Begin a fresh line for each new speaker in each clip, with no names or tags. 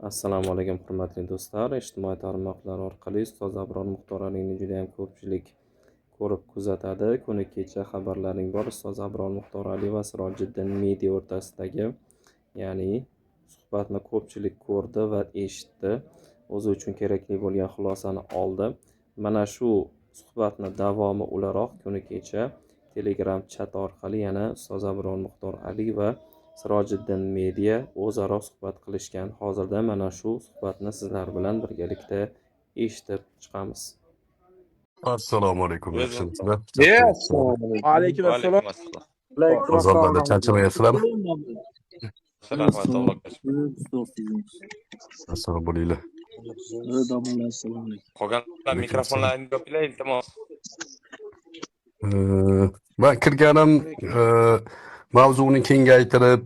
Assalomu alaykum hurmatli do'stlar. Ijtimoiy tarmoqlar orqali ustoz Abror Muxtoraliyni juda ham ko'pchilik ko'rib kuzatadi. Kuni kecha xabarlaring bor, ustoz Abror Muxtoraliy va Sirojiddin Media o'rtasidagi, ya'ni suhbatni ko'pchilik ko'rdi va eshitdi. O'zi uchun kerakli bo'lgan xulosani oldi. Mana shu suhbatni davomi o'laroq kuni kecha Telegram chat orqali yana ustoz Abror Muxtoraliy va Sirojiddin Media o'zaro suhbat qilishgan. Hozirda mana shu suhbatni sizlar bilan birgalikda eshitib chiqamiz.
Assalomu alaykum. Yaxshimisizlar?
Assalomu alaykum.
Alaykum assalom.
Bozorlarda charchamayapsizlarmi? Assalomu bo'linglar.
Qolgan mikrofonlarni yopinglar, iltimos.
Men kirganim mavzuni kengaytirib,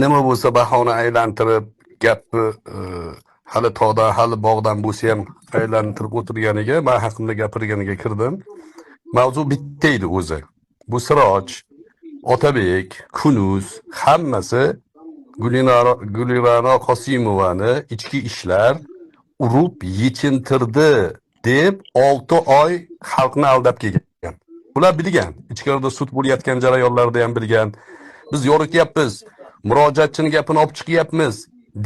nima bo'lsa bahona aylantirib, gapni hali tog'dan, hali bog'dan bo'lsa ham aylantirib o'tirganiga, men haqimda gapirganiga kirdim. Mavzu bitta edi o'zi. Bu Siroj, Otabek, Kunuz hammasi Gulira'no Qosimovani ichki ishlar urib yechintirdi deb 6 oy xalqni aldab kelgan. Bular bilgan, ichkarida sud bo'layotgan jarayonlarda ham bilgan. Biz yorityapmiz, murojaatchining gapini olib chiqyapmiz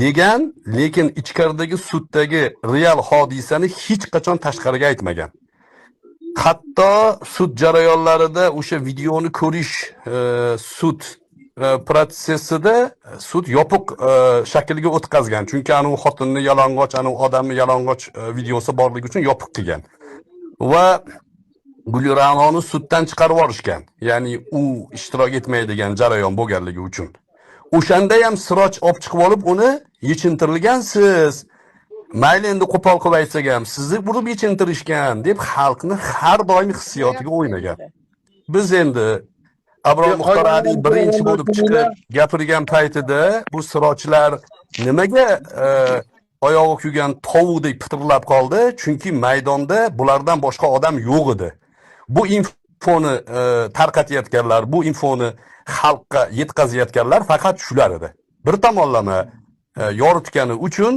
degan, lekin ichkaridagi suddagi real hodisani hech qachon tashqariga aytmagan. Hatto sud jarayonlarida o'sha videoni ko'rish sud protsessida sud yopiq shaklga o'tkazgan. Chunki anu xotinni yalang'och, anu odamni yalang'och videosi borligi uchun yopiq qilgan. Va Gulira'noni suddan chiqarib yuborishgan. Ya'ni u ishtirok etmaydigan jarayon bo'lganligi uchun. O'shanda ham Siroj olib chiqib olib uni yechintirilgansiz. Mayli endi qo'pol qilib aytsak ham sizni urib yechintirishgan deb xalqni har doim hissiyotiga o'ynagan. Biz endi Abror Muxtoraliy birinchi bo'lib chiqib gapirgan paytida bu Sirojlar nimaga oyog'i kuygan tovuqdek pitirlab qoldi? Chunki maydonda bulardan boshqa odam yo'q edi. Bu infoni tarqatayotganlar, bu infoni xalqqa yetkazayotganlar faqat shular edi. Bir tomonlama yoritgani uchun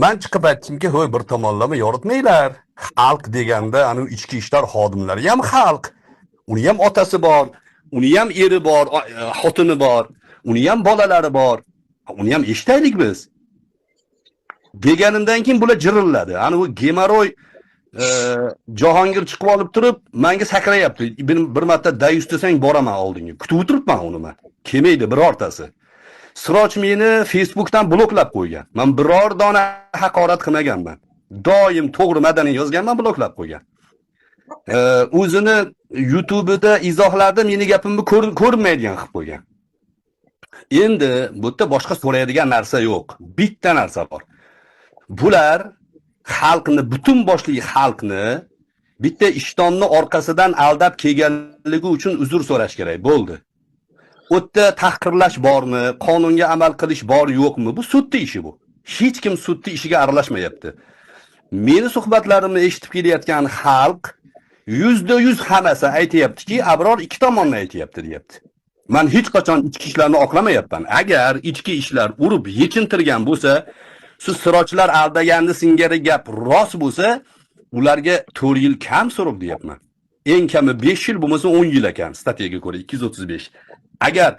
men chiqib aytdimki, "Ho'y, bir tomonlama yoritmanglar. Xalq deganda anu ichki ishlar xodimlari ham xalq. Uni ham otasi bor, uni ham eri bor, xotini bor, uni ham bolalari bor. Uni ham eshitaylik biz." Deganimdan keyin bular jirilladi. Ani u gemoroy Jahongir chiqib olib turib, menga sakrayapti. Bir marta dayus desang boraman oldinga. Kutib o'tiribman uni men. Kelmaydi birortasi. Siroj meni Facebookdan bloklab qo'ygan. Men biror dona haqorat qilmaganman. Doim to'g'ri madaniy yozganman, bloklab qo'ygan. O'zini YouTube'da izohlarda meni gapimni ko'rmaydigan qilib qo'ygan. Endi bu yerda boshqa so'raydigan narsa yo'q. Bitta narsa bor. Bular xalqni, butun boshli xalqni bitta ishtonni orqasidan aldab kelganligi uchun uzr so'rash kerak bo'ldi. O'tda tahqirlash bormi, qonunga amal qilish bor yo'qmi? Bu sudning ishi bu. Hech kim sudning ishiga aralashmayapti. Meni suhbatlarimni eshitib kelayotgan xalq %100 hammasi aytayaptiki, Abror ikki tomonni aytayapti, deyapti. Men hech qachon ichki ishlarni oqlamayapman. Agar ichki ishlar urib yechintirgan bo'lsa, siz Sirojlar aldaganni singari gap rost bo'lsa, ularga 4 yil kam so'rab deyapman. Eng kami 5 yil bo'lmasa 10 yil ekan, statiyaga ko'ra 235. Agar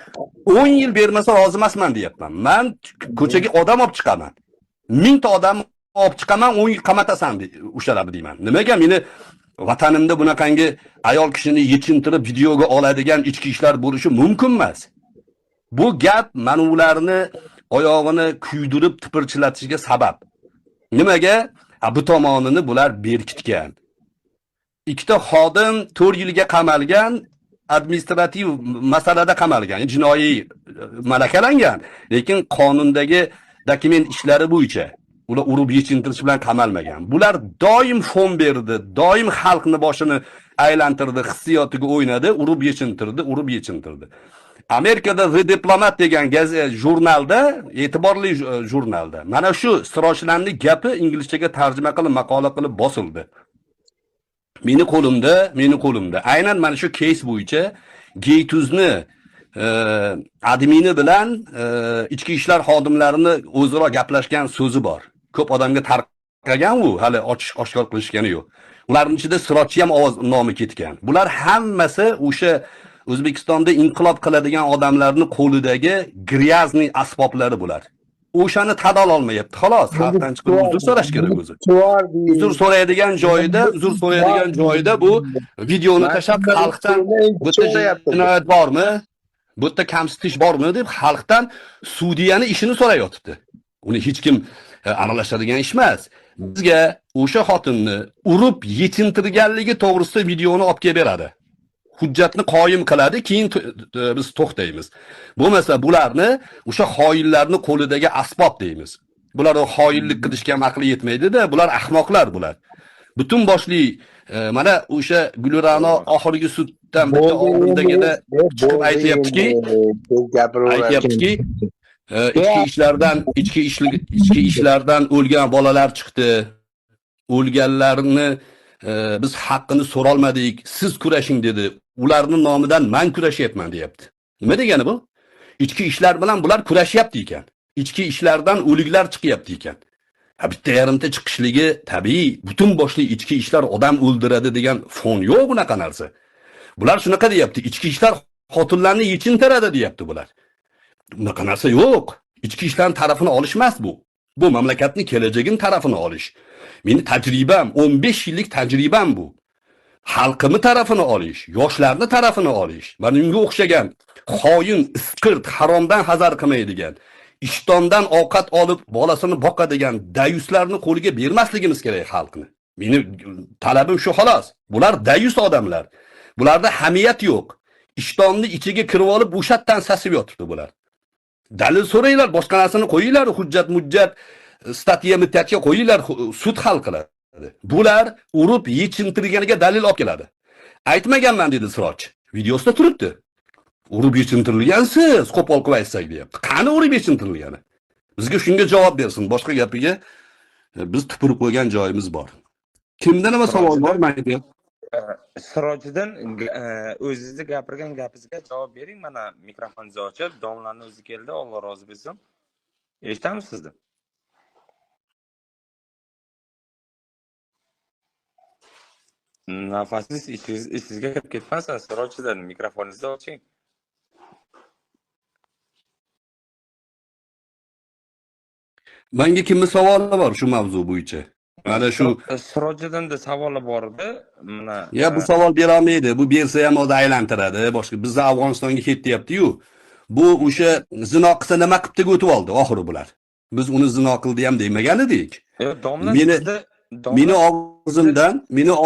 10 yil bermasa rozi emasman deyapman. Men ko'chaga odam olib chiqaman. 1000 ta odam olib chiqaman, 10 yil qamatasan ushaladi deyman. Nimaga meni vatanimda bunaqangi ayol kishini yechintirib videoga oladigan ichki ishlar bo'lishi mumkin emas. Bu gap mana ularni oyog'ini kuydirib tipirchilatishiga sabab. Nimaga? Bu tomonini bular berkitgan. Ikkita xodim 4 yilga qamalgan, administrativ masalada qamalgan, jinoiy malakalangan, lekin qonundagi dokument ishlari bo'yicha ular urib yechintirish bilan qamalmagan. Bular doim fon berdi, doim xalqni boshini aylantirdi, hissiyotiga o'ynadi, urib yechintirdi. Amerikada The Diplomat degan jurnalda, e'tiborli jurnalda, mana shu Sirojlarning gapi inglizchaga tarjima qilib, maqola qilib bosildi. Meni qo'limda, aynan mana shu case bo'yicha Geytuz'ni admini bilan ichki ishlar xodimlarini o'zaro gaplashgan so'zi bor. Ko'p odamga tarqagan u, hali oshkor qilishgani yo'q. Ularning ichida Sirotchi ham ovoz nomi ketgan. Bular hammasi o'sha O'zbekistonda inqilob qiladigan odamlarning qo'lidagi gryazniy asboblari bular. O'shani tadol olmayapti. Xolos, xalqdan chiqib uzr so'rash kerak o'zi. Uzr so'raydigan joyida bu videoni tashlab xalqdan bu jinoyat bormi? Bu yerda kamsitish bormi deb xalqdan sudiyani ishini so'rayotibdi. Uni hech kim aralashadigan ish emas. Bizga o'sha xotinni urib yechintirganligi to'g'risida videoni olib kelib beradi. Hujjatni qoyim qiladi, keyin biz to'xtaymiz. Bo'lmasa bularni o'sha xoinlarning qo'lidagi asbob deymiz. Bular o xoinlik qilishga ham aqli yetmaydi-da, bular ahmoqlar bular. Butun boshli mana o'sha Gulrano oxirgi suddan bitta oldingida chiqib aytayaptiki, ichki ishlardan o'lgan bolalar chiqdi. O'lganlarni biz haqqini so'rolmadik, siz kurashing dedi. Ularning nomidan men kurashyapman deyapti. Nima degani bu? Ichki ishlar bilan bular kurashyapti ekan. Ichki ishlardan o'liklar chiqyapti ekan. Bitta yarimta chiqishligi tabiiy, butun boshli ichki ishlar odam o'ldiradi degan fon yo'q bunaqa narsa. Bular shunaqa deyapti, ichki ishlar xotinlarni yechintiradi deyapti bular. Bunaqa narsa yo'q. Ichki ishlarning tarafini olish emas bu. Bu mamlakatning kelajagining tarafini olish. Meni tajribam, 15 yillik tajribam bu. Xalqimni tarafini olish, yoshlarni tarafini olish. Mana unga o'xshagan xoin, isqirt, haromdan hazar qilmaydigan, ishtondan ovqat olib bolasini boqadigan dayuslarni qo'liga bermasligimiz kerak xalqni. Meni talabim shu xolos. Bular dayus odamlar. Bularda hamiyat yo'q. Ishtonni ichiga kirib olib o'shatdan sasib yotibdi bular. Dalil so'raylar, boshqa narsani qo'yinglar, hujjat, statiya qo'yinglar, sud hal qiladi. Bular urib yechintirganiga dalil olib keladi. Aytmaganman dedi Sirotchi. Videosida turibdi. Urib yechintirilgansiz, qo'pol qilib aytsak deyapti. Qani urib yechintirilgani? Bizga shunga javob bersin. Boshqa gapiga biz tupurib qo'ygan joyimiz bor. Kimda nima savol bor? Mayli.
Sirojdan o'zingizni gapirgan gapingizga javob bering. Mana mikrofoningizni ochib, domlaning o'zi keldi, Alloh rozi bo'lsin. Eshitamiz sizni? Nafasingiz ichingizga kirib ketmasin, Sirojdan mikrofoningizni oching.
Menga kimning savoli bor shu mavzu bo'yicha? Mana shu
Sirojdan da savoli bor edi. Mana
ya bu savol bera olmaydi. Bu bersa ham o'zi aylantiradi. Boshqa bizni Afg'onistonga ketyapti-yu. Bu o'sha zino qilsa nima qilib deb o'tib oldi oxiri bular. Biz uni zino qildi ham demagan edik. Meni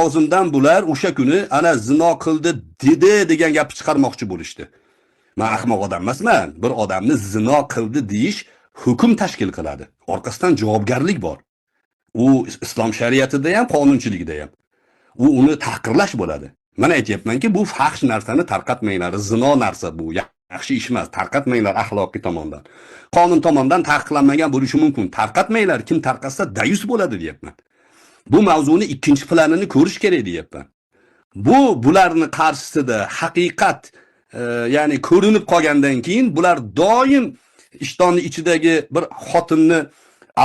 og'zimdan bular o'sha kuni ana zino qildi dedi degan gapni chiqarmoqchi bo'lishdi. Men ahmoq odam emasman. Bir odamni zino qildi deyish hukm tashkil qiladi. Orqasidan javobgarlik bor. U islom shariatida ham, qonunchiligida ham. Uni tahqirlash bo'ladi. Men aytayapmanki, bu fahsh narsani tarqatmanglar. Zino narsa bu. Yaxshi ish emas. Tarqatmanglar axloqiy tomondan. Qonun tomonidan taqiqlanmagan bo'lishi mumkin. Tarqatmanglar. Kim tarqatsa dayus bo'ladi deyapman. Bu mavzuni ikkinchi planini ko'rish kerak deyapman. Bularni qarshisida haqiqat ya'ni ko'rinib qolgandan keyin bular doim ishtonni ichidagi bir xotinni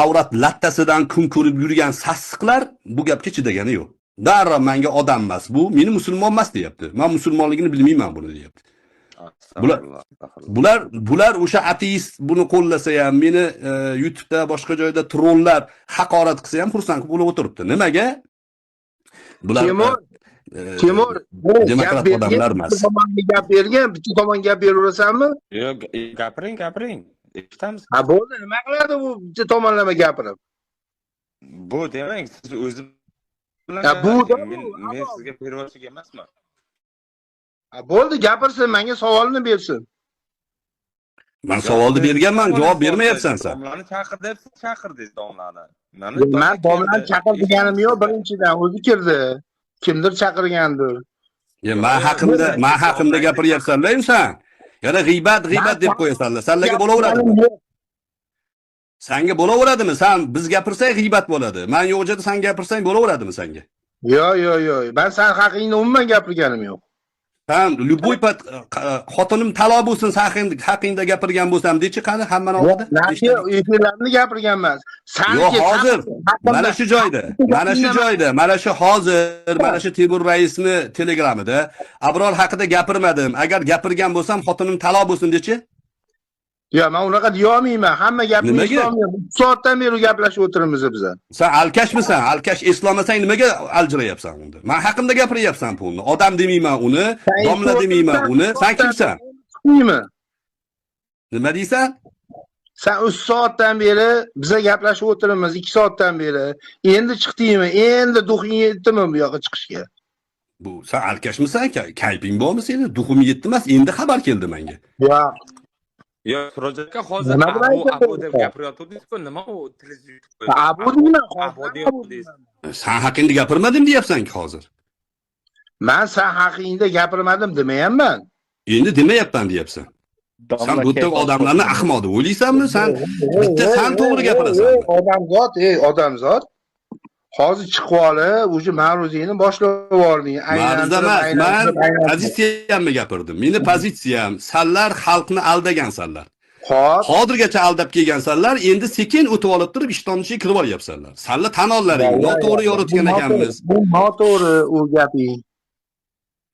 avrat lattasidan kun ko'rib yurgan sassiqlar bu gapga chidagani yo'q. Darrov menga odam emas bu, meni musulmon emas deyapti. Men musulmonligini bilmayman buni deyapti. Bular o'sha ateist buni qo'llasa ham, meni YouTube'da boshqa joyda trollar haqorat qilsa ham xursand bo'lib o'tiribdi. Nimaga? Bular
Timur,
demokrat odamlar emas.
Gap bergan, bitta tomon gap beraverasanmi?
Yo'q, gapiring. Eshitamiz.
Ha, bo'ldi, nima qiladi bu bitta tomonlama gapirib?
Bu demang, siz o'zi bilan men sizga pervoshlik emasman.
Ha, bo'ldi, gapirsin, menga savolni bersin.
Men savolni berganman, javob bermayapsan sen.
Domlani chaqir deb chaqirdingiz domlani.
Men domlani chaqir deganim yo'q, birinchidan o'zi kirdi. Kimdir chaqirgandir.
Men haqimda gapiryapsan-la sen. Yana g'iybat deb qo'yasanlar. Senlarga bo'laveradimi? Senga bo'laveradimi? Sen biz gapirsak g'iybat bo'ladi. Men yo'q joyda sen gapirsang bo'laveradimi senga?
Yo'q. Men sen haqingni umuman gapirganim yo'q.
Sen любой pat xotinim talo bo'lsin haqingda gapirgan bo'lsam dechi qani hammani oldida.
Naki efirlarni gapirganman.
Yo'q, hozir mana shu joyda, mana shu hozir, mana shu Temur raisni telegramida Abror haqida gapirmadim. Agar gapirgan bo'lsam xotinim talo bo'lsin dechi.
Yo, men unaqa deya olmayman. Hamma gapni
Nimaga?
eslolmayman. 3 soatdan beri gaplashib o'tiramiz biz.
Sen alkashmisan? Alkash eslamasang nimaga aljirayapsan unda? Men haqimda gapiryapsan pulni. Odam demayman uni, domla demayman uni. Sen kimsan?
Chiqdingmi?
Nima deysan?
Sen 3 soatdan beri biza gaplashib o'tiramiz, 2 soatdan beri. Endi chiqdingmi? Endi duxing yetdimi bu yoqqa chiqishga?
Bu sen alkashmisan? Kayping bormi seni? Duxum yetdi emas, endi xabar keldi menga.
Yo'q.
Yo, Siroj aka hozir
Nima bilan
abu
aytasiz?
deb gapiryapti-ku, nima u tilni
Abu deyman,
Abu deyapsiz.
Sen haqingda gapirmadim deyapsan-ki hozir.
Men sen haqingda gapirmadim demayapman.
Endi demayapman deyapsan. Sen bu yerda odamlarni ahmoq deb o'ylaysanmi? Sen bitta sen to'g'ri gapirasan.
Odamzod. Hozir chiqib olib, o'sha ma'ruzani boshlab yubording.
Ma'ruza emas, men pozitsiyamni gapirdim. Meni pozitsiyam, sanlar xalqni aldagansanlar.
Hop.
Hozirgacha aldab kelgansanlar, endi sekin o'tib olib turib ishtonning ichiga kirib olyapsanlar. Sanlar tan ollaring, noto'g'ri yoritgan ekanmiz.
Bu noto'g'ri u gaping.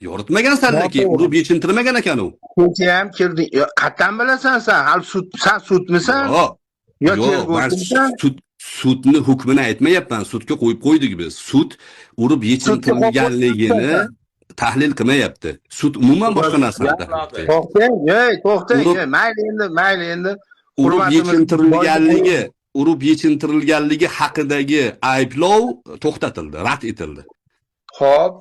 Yoritmagansanlarki, urib yechintirmagan ekan u.
Kecha ham kirding. Qattan bilasan sen? Hal sen sudmisan? Yo,
men sudni hukmini aytmayapman. Sudga qo'yib qo'ydik biz. Sud urib yechintirilganligini tahlil qilmayapti. Sud umuman boshqa narsani tahlil qilyapti.
To'xtang, mayli endi.
Urib yechintirilganligi haqidagi ayblov to'xtatildi, rad etildi.
Xo'p.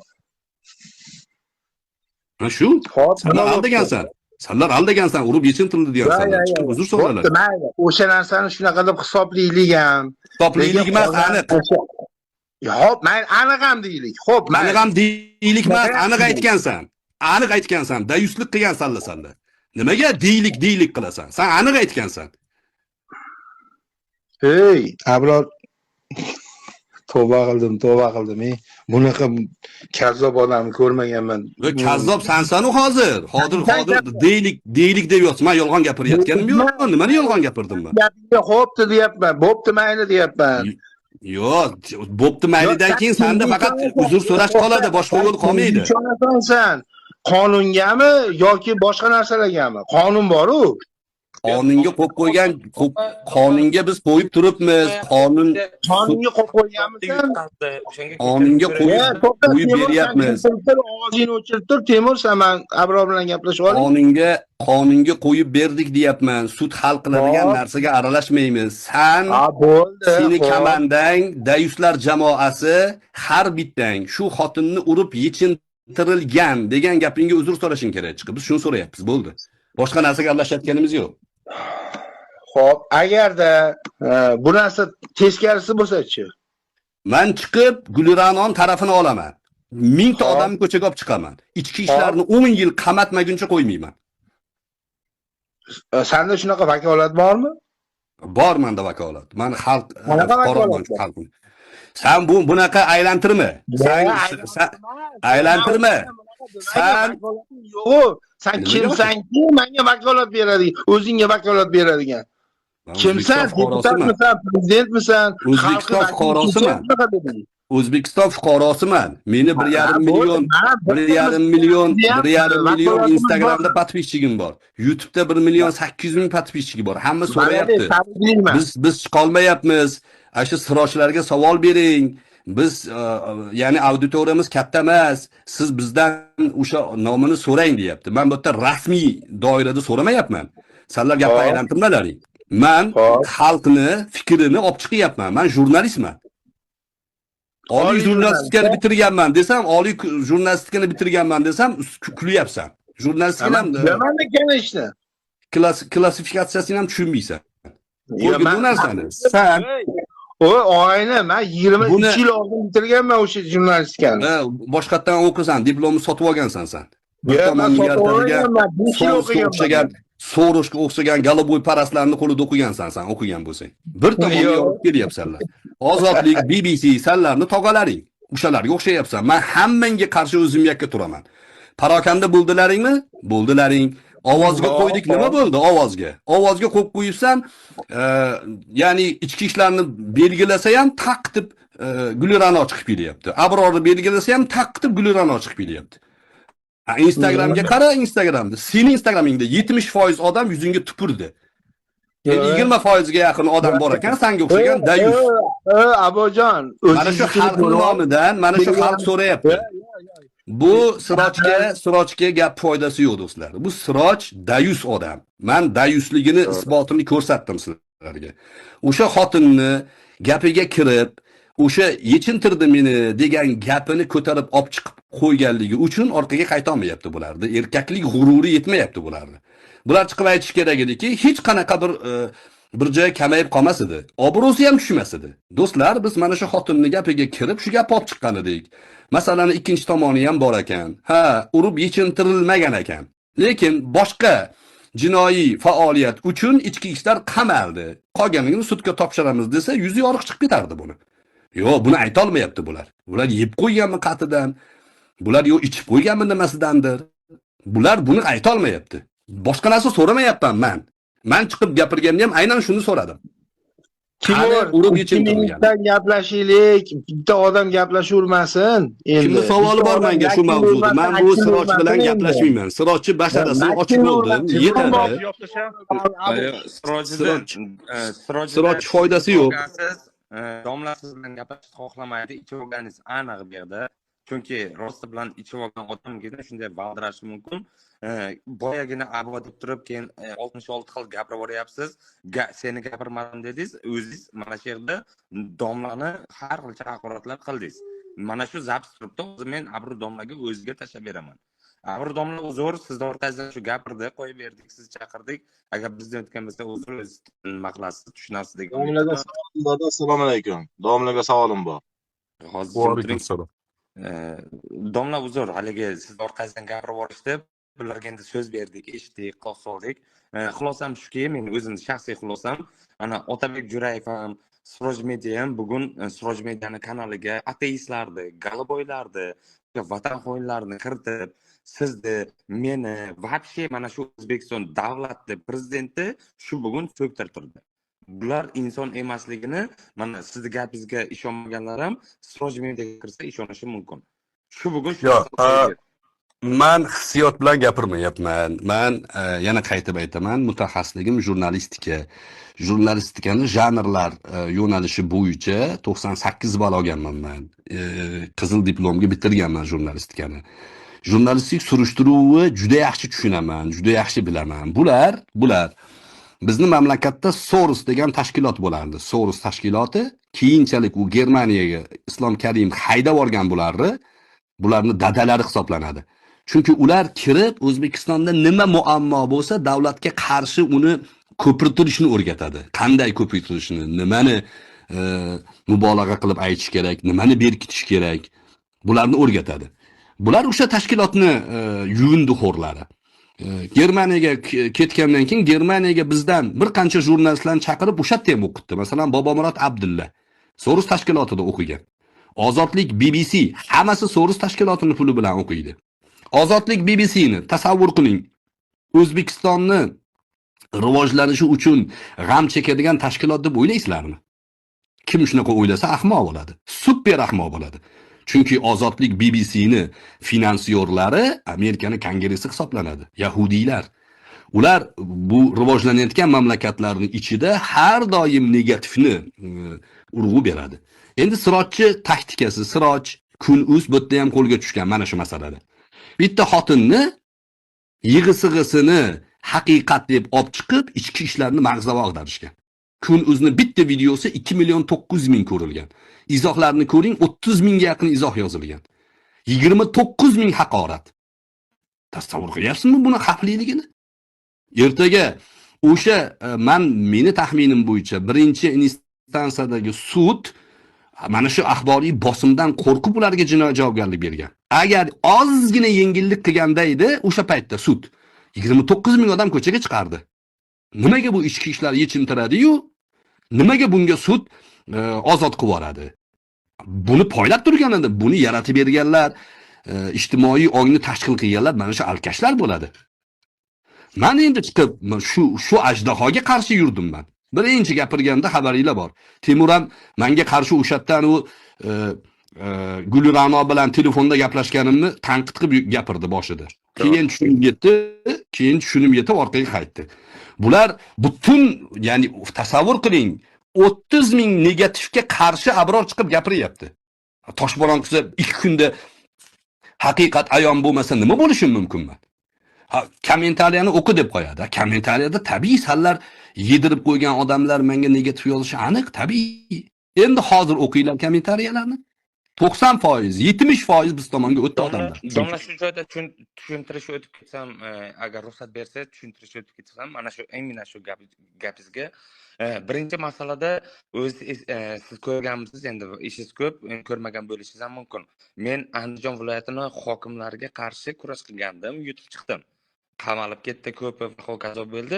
Shu? Sanlar aldagansan, urib yechintirildi degansan. Chiqib uzr so'ralar.
Mayli. O'sha narsani shunaqa deb hisoblaylik ham.
Hisoblaylik emas, aniq.
Yo'q, mayli, aniq ham deylik. Xo'p, mayli.
Aniq ham deylik emas, aniq aytgansan. Aniq aytgansan, dayuslik qilgansan sanda. Nimaga deylik qilasan? Sen aniq aytgansan.
Hey, Abror. Tavba qildim. Bunaqa kazzob odamni ko'rmaganman.
Kazzob sensan u hozir. Hozir deylik deb yotsan. Men yolg'on gapirayotganim yo'q. Nimani yolg'on gapirdim men?
Gapingga xo'pti deyapman. Bo'pti mayli deyapman.
Yo'q, bo'pti maylidan keyin senda faqat uzr so'rash qoladi, boshqa yo'l qolmaydi.
Sen qonungami yoki boshqa narsalargami? Qonun bor-ku.
Qonunga qo'yib qo'ygan, qonunga biz qo'yib turibmiz. Qonunga
qo'yib qo'yganmisan?
Qonunga qo'yib beryapmiz.
Ovozingni o'chirib tur, Temur, sen men Abror bilan gaplashib oling.
Qonunga qo'yib berdik deyapman. Sud hal qiladigan narsaga aralashmaymiz. Seni kamandang, dayuslar jamoasi har bittang shu xotinni urib yechintirilgan degan gapingga uzr so'rashing kerak chiqib. Biz shuni so'rayapmiz, bo'ldi. Boshqa narsaga aralashayotganimiz yo'q.
Xo'p, agarda bu narsa teskarisi bo'lsa-chi?
Men chiqib Guliranon tarafini olaman. 1000 ta odamni ko'chaga olib chiqaman. Ichki ishlarni 10 yil qamatmaguncha qo'ymayman.
Senda shunaqa vakolat bormi?
Bor menda vakolat. Men xalq xalqim. Sen bunaqa aylantirma. Sen aylantirma. Sen
kimsanki menga vakolat beradi, o'zingga vakolat beradigan. Kimsan? Deputatmisan, prezidentmisan?
O'zbekiston fuqarosiman. O'zbekiston fuqarosiman. Meni 1,5 million Instagramda podpischigim bor. YouTube'da 1,800,000 podpischigi bor. Hamma so'rayapti. Biz chiqolmayapmiz. Shu sirojlarga savol bering. Biz ya'ni auditoriyamiz katta emas. Siz bizdan o'sha nomini so'rang deyapti. Men bu yerda rasmiy doirada so'ramayapman. Sizlar gapni aylantirmalaring. Men xalqni fikrini olib chiqyapman. Men jurnalistman. Oliy jurnalistikani bitirganman desam, oliy jurnalistikani bitirganman desam, kulyapsan. Jurnalistikani ham
bilaman ekan ishni.
Klassifikatsiyasini ham tushunmaysan. Bu narsani sen
oyna, men 22 yil oldin bitirganman o'sha jurnalistikani.
Boshqatdan o'qisan, diplomni sotib olgansan sen. Sorosga o'xshagan Galoboy parastlarni qo'lida o'qigansan sen, o'qigan bo'lsang. Bir tomonga yorib kelyapsanlar. Ozodlik, BBC sanlarni tog'alaring. O'shalarga o'xshayapsan. Men hammangga qarshi o'zim yakka turaman. Parokanda bo'ldilaringmi? Bo'ldilaring. Ovozga qo'ydik, nima bo'ldi ovozga? Ovozga qo'yib qo'yibsan, ya'ni ichki ishlarni belgilasa ham taq deb Gulirano chiqib kelyapti. Abrorni belgilasa ham taq deb Gulirano chiqib kelyapti. Instagramga qara, Instagramda. Sening Instagramingda 70% odam yuzingga tupurdi. 20% ga yaqin odam bor ekan, senga o'xshagan dayus.
Abojon,
Mana shu xalq nomidan, mana shu xalq so'rayapti. Bu Sirojga gap foydasi yo'q do'stlar. Bu Siroj dayus odam. Men dayusligini isbotini ko'rsatdim sizlarga. O'sha xotinni gapiga kirib, o'sha yechintirdi meni degan gapini ko'tarib olib chiqib qo'yganligi uchun orqaga qayta olmayapti bularni. Erkaklik g'ururi yetmayapti bularni. Bular chiqib aytish kerak ediki, hech qanaqa bir joy kamayib qolmas edi. Obro'si ham tushmas edi. Do'stlar, biz mana shu xotinni gapiga kirib shu gap olib chiqqan edik. Masalani ikkinchi tomoni ham bor ekan. Ha, urib yechintirilmagan ekan. Lekin boshqa jinoiy faoliyat uchun ichki ishlar qamaldi. Qolganini sudga topshiramiz desa, yuzi yorug' chiqib ketardi buni. Yo'q, buni ayta olmayapti bular. Bular yeb qo'yganmi qatidan? Bular yo ichib qo'yganmi nimasidandir? Bular buni ayta olmayapti. Boshqa narsa so'ramayapman men. Men chiqib gapirganimda ham aynan shuni so'radim.
Timur,
urib yechintirilgan.
gaplashaylik, bitta odam gaplashavermasin.
Kimning savoli bor menga shu mavzuda? Men bu Siroj bilan gaplashmayman. Sirojchi basharasini ochib oldim, yetadi. Siroj foydasi yo'q.
Domla siz bilan gaplashishni xohlamaydi, ichib olganingiz aniq bu yerda. Chunki rosti bilan ichib olgan odamgina shunday valdirashi mumkin. Boyagina abo deb turib, keyin 66 xil gapirib boryapsiz. Seni gapirmadim dedingiz, o'zingiz mana shu yerda domlani har xil haqoratlar qildingiz. Mana shu zapis turibdi, hozir men Abru domlaga o'ziga tashlab beraman. Abru domla uzr, sizni o'rtangizda shu gapirdi, qo'yib berdik, siz chaqirdik. Agar bizdan o'tgan bo'lsa, uzr, o'zingiz nima qilasiz, tushunasiz degan.
Domlaga savolim bor. Assalomu alaykum. Domlaga savolim bor.
Hozir
domla uzr, haligi siz orqangizdan gapirib borishdi. Bularga endi so'z berdik, eshitdik, quloq soldik. Xulosam shuki, men o'zim shaxsiy xulosam, ana Otabek Jo'rayev ham, Siroj Media ham bugun Siroj Mediani kanaliga ateistlarni, galoboylarni, vatanxo'ylarni kiritib, sizni, meni, vobshe mana shu O'zbekiston davlati prezidenti shu bugun so'ktirtirdi. Bular inson emasligini, mana sizni gapingizga ishonmaganlar ham Siroj Mediaga kirsa ishonishi mumkin. Shu bugun shu
men hissiyot bilan gapirmayapman. Men yana qaytib aytaman, mutaxassisligim jurnalistika. Jurnalistikani janrlar yo'nalishi bo'yicha 98 ball olganman men. Qizil diplomga bitirganman jurnalistikani. Jurnalistik surishtiruvni juda yaxshi tushunaman, juda yaxshi bilaman. Bular bizni mamlakatda Soros degan tashkilot bo'lardi. Soros tashkiloti keyinchalik u Germaniyaga Islom Karimov haydab olgan bularni dadalari hisoblanadi. Chunki ular kirib O'zbekistonda nima muammo bo'lsa, davlatga qarshi uni ko'pirtirishni o'rgatadi. Qanday ko'pirtirishni, nimani mubolag'a qilib aytish kerak, nimani berkitish kerak, bularni o'rgatadi. Bular o'sha tashkilotni yuvindi xo'rlari. Germaniyaga ketgandan keyin Germaniyaga bizdan bir qancha jurnalistlarni chaqirib o'sha yerda ham o'qitdi. Masalan, Bobomurod Abdulla Soros tashkilotida o'qigan. Ozodlik BBC hammasi Soros tashkilotining puli bilan o'qiydi. Ozodlik BBCni tasavvur qiling. O'zbekistonni rivojlanishi uchun g'am chekadigan tashkilot deb o'ylaysizlarmi? Kim shunaqa o'ylasa ahmoq bo'ladi. Super ahmoq bo'ladi. Chunki Ozodlik BBCni finansyorlari Amerikani kongresi hisoblanadi. Yahudiylar. Ular bu rivojlanayotgan mamlakatlarning ichida har doim negativni urg'u beradi. Endi Sirojchi taktikasi, Siroj Kun.uz bu yerda ham qo'lga tushgan mana shu masalada. Bitta xotinni yig'i-sig'isini haqiqat deb olib chiqib, ichki ishlarni mag'zava ag'darishgan. Kun.uz'ni bitta videosi 2.900.000 ko'rilgan. Izohlarni ko'ring, 30.000 ga yaqin izoh yozilgan. 29.000 haqorat. Tasavvur qilyapsizmi buni xavfliligini? Ertaga o'sha meni taxminim bo'yicha birinchi instansiyadagi sud mana shu axboriy bosimdan qo'rqib ularga jinoiy javobgarlik bergan. Agar ozgina yengillik qilganda edi, o'sha paytda sud 29.000 odam ko'chaga chiqardi. Nimaga bu ichki ishlar yechintiradi-yu, nimaga bunga sud ozod qilib yuboradi? Buni poylab turgan edi, buni yaratib berganlar ijtimoiy ongni tashkil qilganlar mana shu alkashlar bo'ladi. Men endi chiqib shu ajdahoga qarshi yurdim men. Birinchi gapirganda xabaringlar bor. Temur ham menga qarshi o'shatdan u Gulrano bilan telefonda gaplashganimni tanqid qilib gapirdi boshida. Keyin tushunib yetib orqaga qaytdi. Bular butun, ya'ni tasavvur qiling, 30 ming negativga qarshi Abror chiqib gapiryapti. Toshbo'ron qilsa 2 kunda haqiqat ayon bo'lmasa nima bo'lishi mumkin? Kommentariyani o'qi deb qo'yadi. Kommentariyada tabiiy sanlar yedirib qo'ygan odamlar menga negativ yozishi aniq, tabiiy. Endi hozir o'qinglar kommentariyalarni. 90%, 70% biz tomonga o'tdi odamlar.
Domla shu joyda tushuntirish o'tib ketsam, agar ruxsat bersa, tushuntirish o'tib ketsam, mana shu aynan shu gapingizga birinchi masalada siz ko'rganmisiz, endi ishingiz ko'p, ko'rmagan bo'lishingiz ham mumkin. Men Andijon viloyatining hokimlariga qarshi kurash qilgandim, yutib chiqdim. Qamalib ketdi, ko'p va hokazo bo'ldi.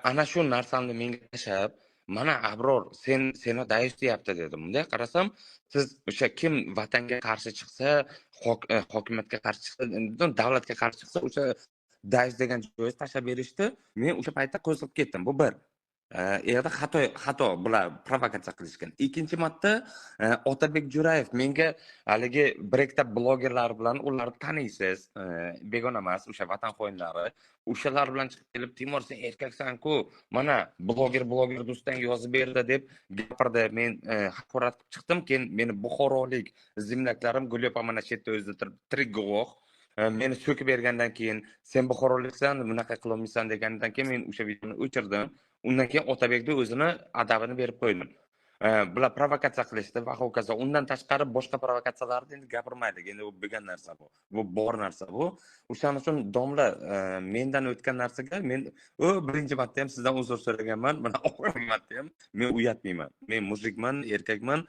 Ana shu narsani menga tashab, mana Abror seni dayus deyapti dedim. Bunday qarasam, siz o'sha kim vatanga qarshi chiqsa, hokimiyatga qarshi chiqsa, davlatga qarshi chiqsa, o'sha dayus degan joyni tashlab berishdi. Men o'sha paytda qo'zg'ab ketdim. Bu bir. Yerda xato bular provokatsiya qilishgan. Ikkinchi marta Otabek Jo'rayev menga haligi breakda blogerlar bilan ularni taniysiz, begona emas, o'sha vatan xoinlari, o'shalar bilan chiqib kelib, Timur sen erkaksan-ku, mana bloger do'sting yozib berdi deb gapirdi. Men haqorat qilib chiqdim, keyin meni buxorolik zimlaklarim Gulyopa mana shu yerda o'zida tirik guvoh. Meni so'kib bergandan keyin sen buxoroliksan, bunaqa qilolmaysan degandan keyin men o'sha videoni o'chirdim. Undan keyin Otabekni o'zini adabini berib qo'ydim. Bular provokatsiya qilishdi va hokazo. Undan tashqari boshqa provokatsiyalarni endi gapirmaylik. Endi bu bilgan narsa bu. Bu bor narsa bu. O'shaning uchun domla mendan o'tgan narsaga men birinchi marta ham sizdan uzr so'raganman. Mana oxirgi marta ham men uyatmayman. Men mujikman, erkakman.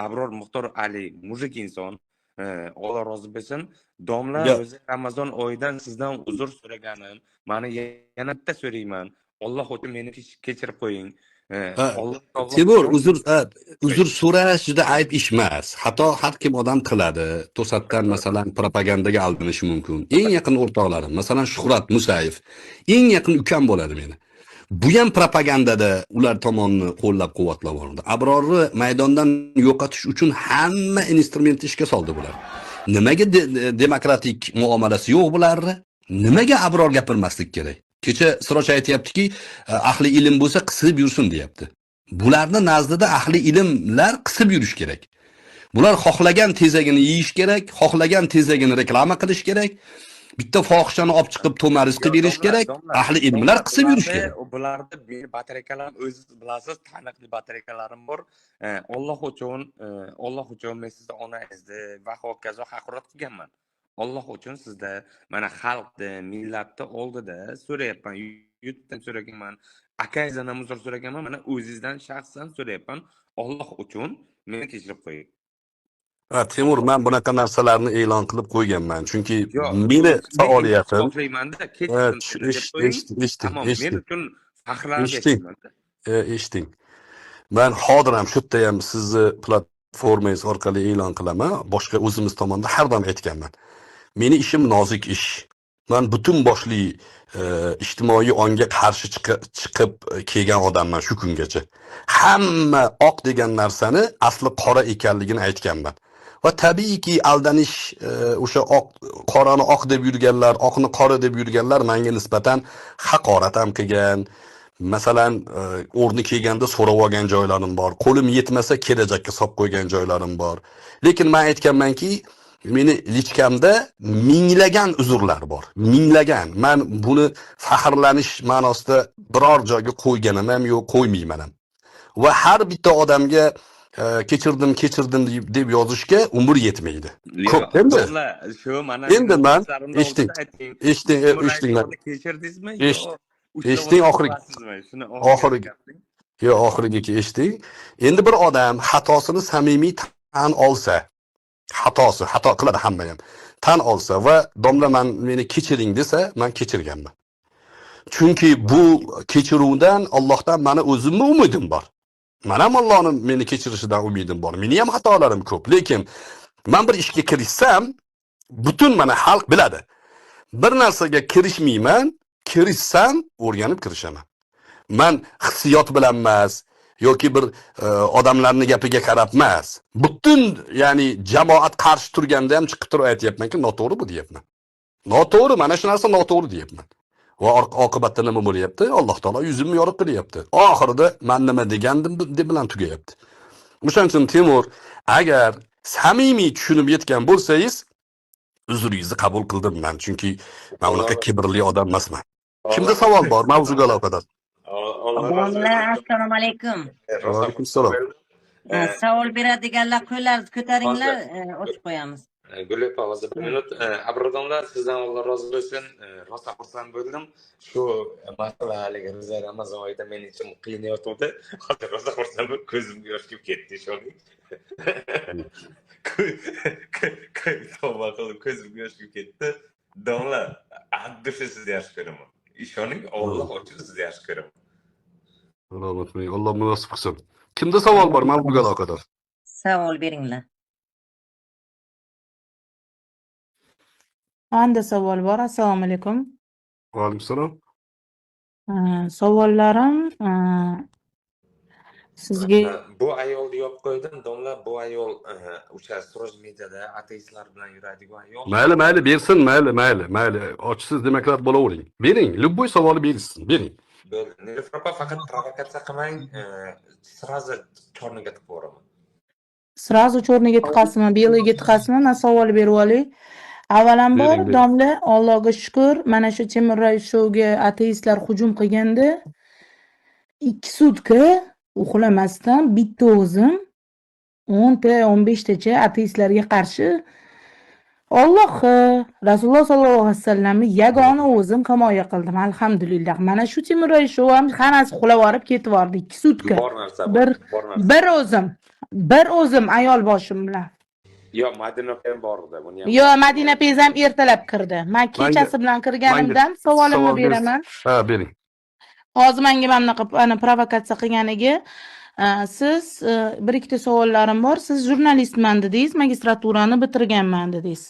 Abror Muxtor Ali mujik inson. Alloh rozi bo'lsin. Domla o'zi Ramazon oyidan sizdan uzr so'raganim. Meni yana bitta so'rayman. Alloh uchun meni kechirib qo'ying.
Timur, uzr so'rash juda ayb ish emas. Xato har kim odam qiladi. To'satdan masalan propagandaga aldinishi mumkin. Eng yaqin o'rtoqlarim, masalan Shuhrat Musayev, eng yaqin ukam bo'ladi meni. Bu ham propagandada ular tomonni qo'llab-quvvatlab bordi. Abrorni maydondan yo'qotish uchun hamma instrumentni ishga soldi bular. Nimaga demokratik muomalasi yo'q bularni? Nimaga Abror gapirmaslik kerak? Kecha Siroj aytayaptiki, ahli ilm bo'lsa qisib yursin deyapti. Bularni nazdida ahli ilmlar qisib yurish kerak. Bular xohlagan tezagini yeyish kerak, xohlagan tezagini reklama qilish kerak. Bitta fohishani olib chiqib to'mariz qilib berish kerak. Ahli ilmlar qisib yurish kerak.
Bularda meni batareykalar o'zingiz bilasiz, taniqli batareykalarim bor. Alloh uchun men sizga onangizni va hokazo haqorat qilganman. Alloh uchun sizda mana xalqni, millatni oldida so'rayapman, YouTubedan so'raganman, akangizdan ham uzr so'raganman, mana o'zingizdan shaxsan so'rayapman. Alloh uchun meni kechirib qo'ying.
Temur, men bunaqa narsalarni e'lon qilib qo'yganman, chunki meni faoliyatim
men uchun faxrlanib yashayman.
Eshiting. Men hozir ham shu yerda ham sizni platformangiz orqali e'lon qilaman. Boshqa o'zimiz tomonidan har doim aytganman. Meni ishim nozik ish. Men butun boshli ijtimoiy ongga qarshi chiqib kelgan odamman shu kungacha. Hamma oq degan narsani asli qora ekanligini aytganman. Va tabiiyki aldanish, o'sha oq qorani oq deb yurganlar, oqni qora deb yurganlar menga nisbatan haqorat ham qilgan. Masalan, o'rni kelganda so'rab olgan joylarim bor. Qo'lim yetmasa kelajakka solib qo'ygan joylarim bor. Lekin men aytganmanki, meni lichkamda minglagan uzrlar bor. Minglagan. Men buni faxrlanish ma'nosida biror joyga qo'yganim ham yo'q, qo'ymayman ham. Va har bitta odamga kechirdim deb yozishga umr yetmaydi. Ko'p endi.
Shu mana
endi men eshitding men.
Kechirdingizmi?
Eshitding oxiriga eshitding. Endi bir odam xatosini samimiy tan olsa, xato qiladi hamma ham. Tan olsa va domla meni kechiring desa, men kechirganman. Chunki bu kechiruvdan Allohdan meni o'zimni umidim bor. Men ham Allohning meni kechirishidan umidim bor. Meni ham xatolarim ko'p, lekin men bir ishga kirishsam, butun mana xalq biladi. Bir narsaga kirishmayman, kirishsam o'rganib kirishaman. Men hissiyot bilan emas yoki bir odamlarning gapiga qarab emas. Butun ya'ni jamoat qarshi turganda ham chiqib turib aytayapmanki, noto'g'ri bu deyapman. Noto'g'ri, mana shu narsa noto'g'ri deyapman. Va oqibatda nima bo'lyapti? Alloh taolo yuzimni yorib qilyapti. Oxirida men nima degandim deb bilan tugayapti. O'shaning uchun Temur, agar samimiy tushunib yetgan bo'lsangiz, uzringizni qabul qildim men, chunki men unaqa kibrli odam emasman. Kimda savol bor mavzuga aloqador?
Domla, assalomu alaykum.
Va alaykum assalom.
Savol beradiganlar qo'llaringizni ko'taringlar, ochib qo'yamiz.
Gullepa, hozir bir minut. Abradomlar, sizdan Alloh rozi bo'lsin. Rosa xursand bo'ldim. Shu masala haligi ro'za Ramazon oyida men uchun qiynayotdi. Hozir rosa xursand bo'lib, ko'zimga yosh kelib ketdi shoning. Tavba qilib ko'zimga yosh kelib ketdi. Domla, addushi sizni yaxshi ko'raman. Ishoning, Alloh uchun sizni yaxshi ko'raman.
Rahmatli, Alloh munosib qilsin. Kimda savol bor mavzuga aloqador?
Savol beringlar.
Manda savol bor. Assalomu alaykum.
Va alaykum assalom.
Savollarim sizga
Bu ayolni yopib qo'ydim. Domla, bu ayol o'sha Suroj mediada ateistlar bilan yuradigan ayol.
Mayli, bersin, mayli. Ochsiz demokrat bo'lavering. Bering, любой savolni bersin, bering.
Nilufar faqat provokatsiya qilmang, srazi chorniga tiqib yuboraman.
srazu cho'rniga tiqasizmi, beliga tiqasizmi? Men savol berib olay. Avvalambor,
Bering.
domla, Allohga shukr, mana shu Temur Rais shouga ateistlar hujum qilganda 2 sutka uxlamasdan bitta o'zim 10 ta 15 tacha ateistlarga qarshi Alloh Rasululloh sollallohu alayhi vasallamni yagona o'zim himoya qildim. Alhamdulillah. Mana shu Temur Rais shou ham hammasi uxlab yorib ketib yordi 2 sutka.
Bor narsa.
Bir o'zim ayol boshim bilan.
Yo, Madina ham bor edi. Buni ham.
Yo, Madina Pez ham ertalab kirdi. Men kechasi bilan kirganimdan savolimni beraman.
Ha, bering.
Hozir menga mana qilib provokatsiya qilganiga siz bir ikkita savollarim bor. Siz jurnalistman dedingiz, magistraturani bitirganman dedingiz.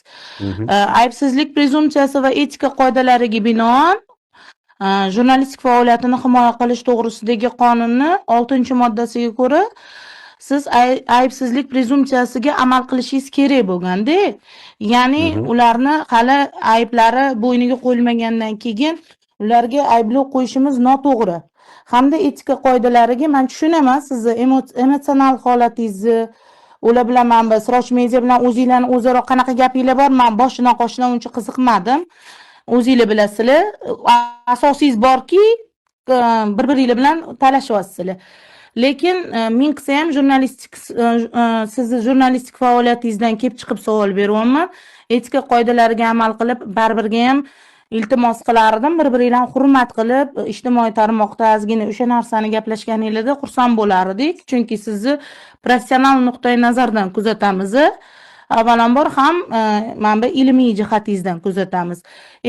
Aybsizlik prezumsiyasi va etika qoidalariga binoan jurnalistik faoliyatini himoya qilish to'g'risidagi qonunni 6-moddasiga ko'ra siz aybsizlik prezumsiyasiga amal qilishingiz kerak bo'lganda, ya'ni ularni hali ayblari bo'yniga qo'yilmagandan keyin ularga ayblov qo'yishimiz noto'g'ri. Hamda etika qoidalariga men tushunaman, sizni emotsional holatingizni, ular bilan men Suroj media bilan o'zinglarni o'zaro qanaqa gapinglar bor, men boshidan qoshidan uncha qiziqmadim. O'zinglar bilasizlar, asosiysi borki, bir-biringlar bilan talashyapsizlar. Lekin men qilsa ham sizni jurnalistik faoliyatingizdan kelib chiqib savol beryapman. Etika qoidalariga amal qilib, baribirga ham iltimos qilardim, bir-biringlarni hurmat qilib, ijtimoiy tarmoqda ozgina o'sha narsani gaplashganingizda xursand bo'lardik, chunki sizni professional nuqtai nazardan kuzatamiz. Avvalambor ham mana bu ilmiy jihatingizdan kuzatamiz.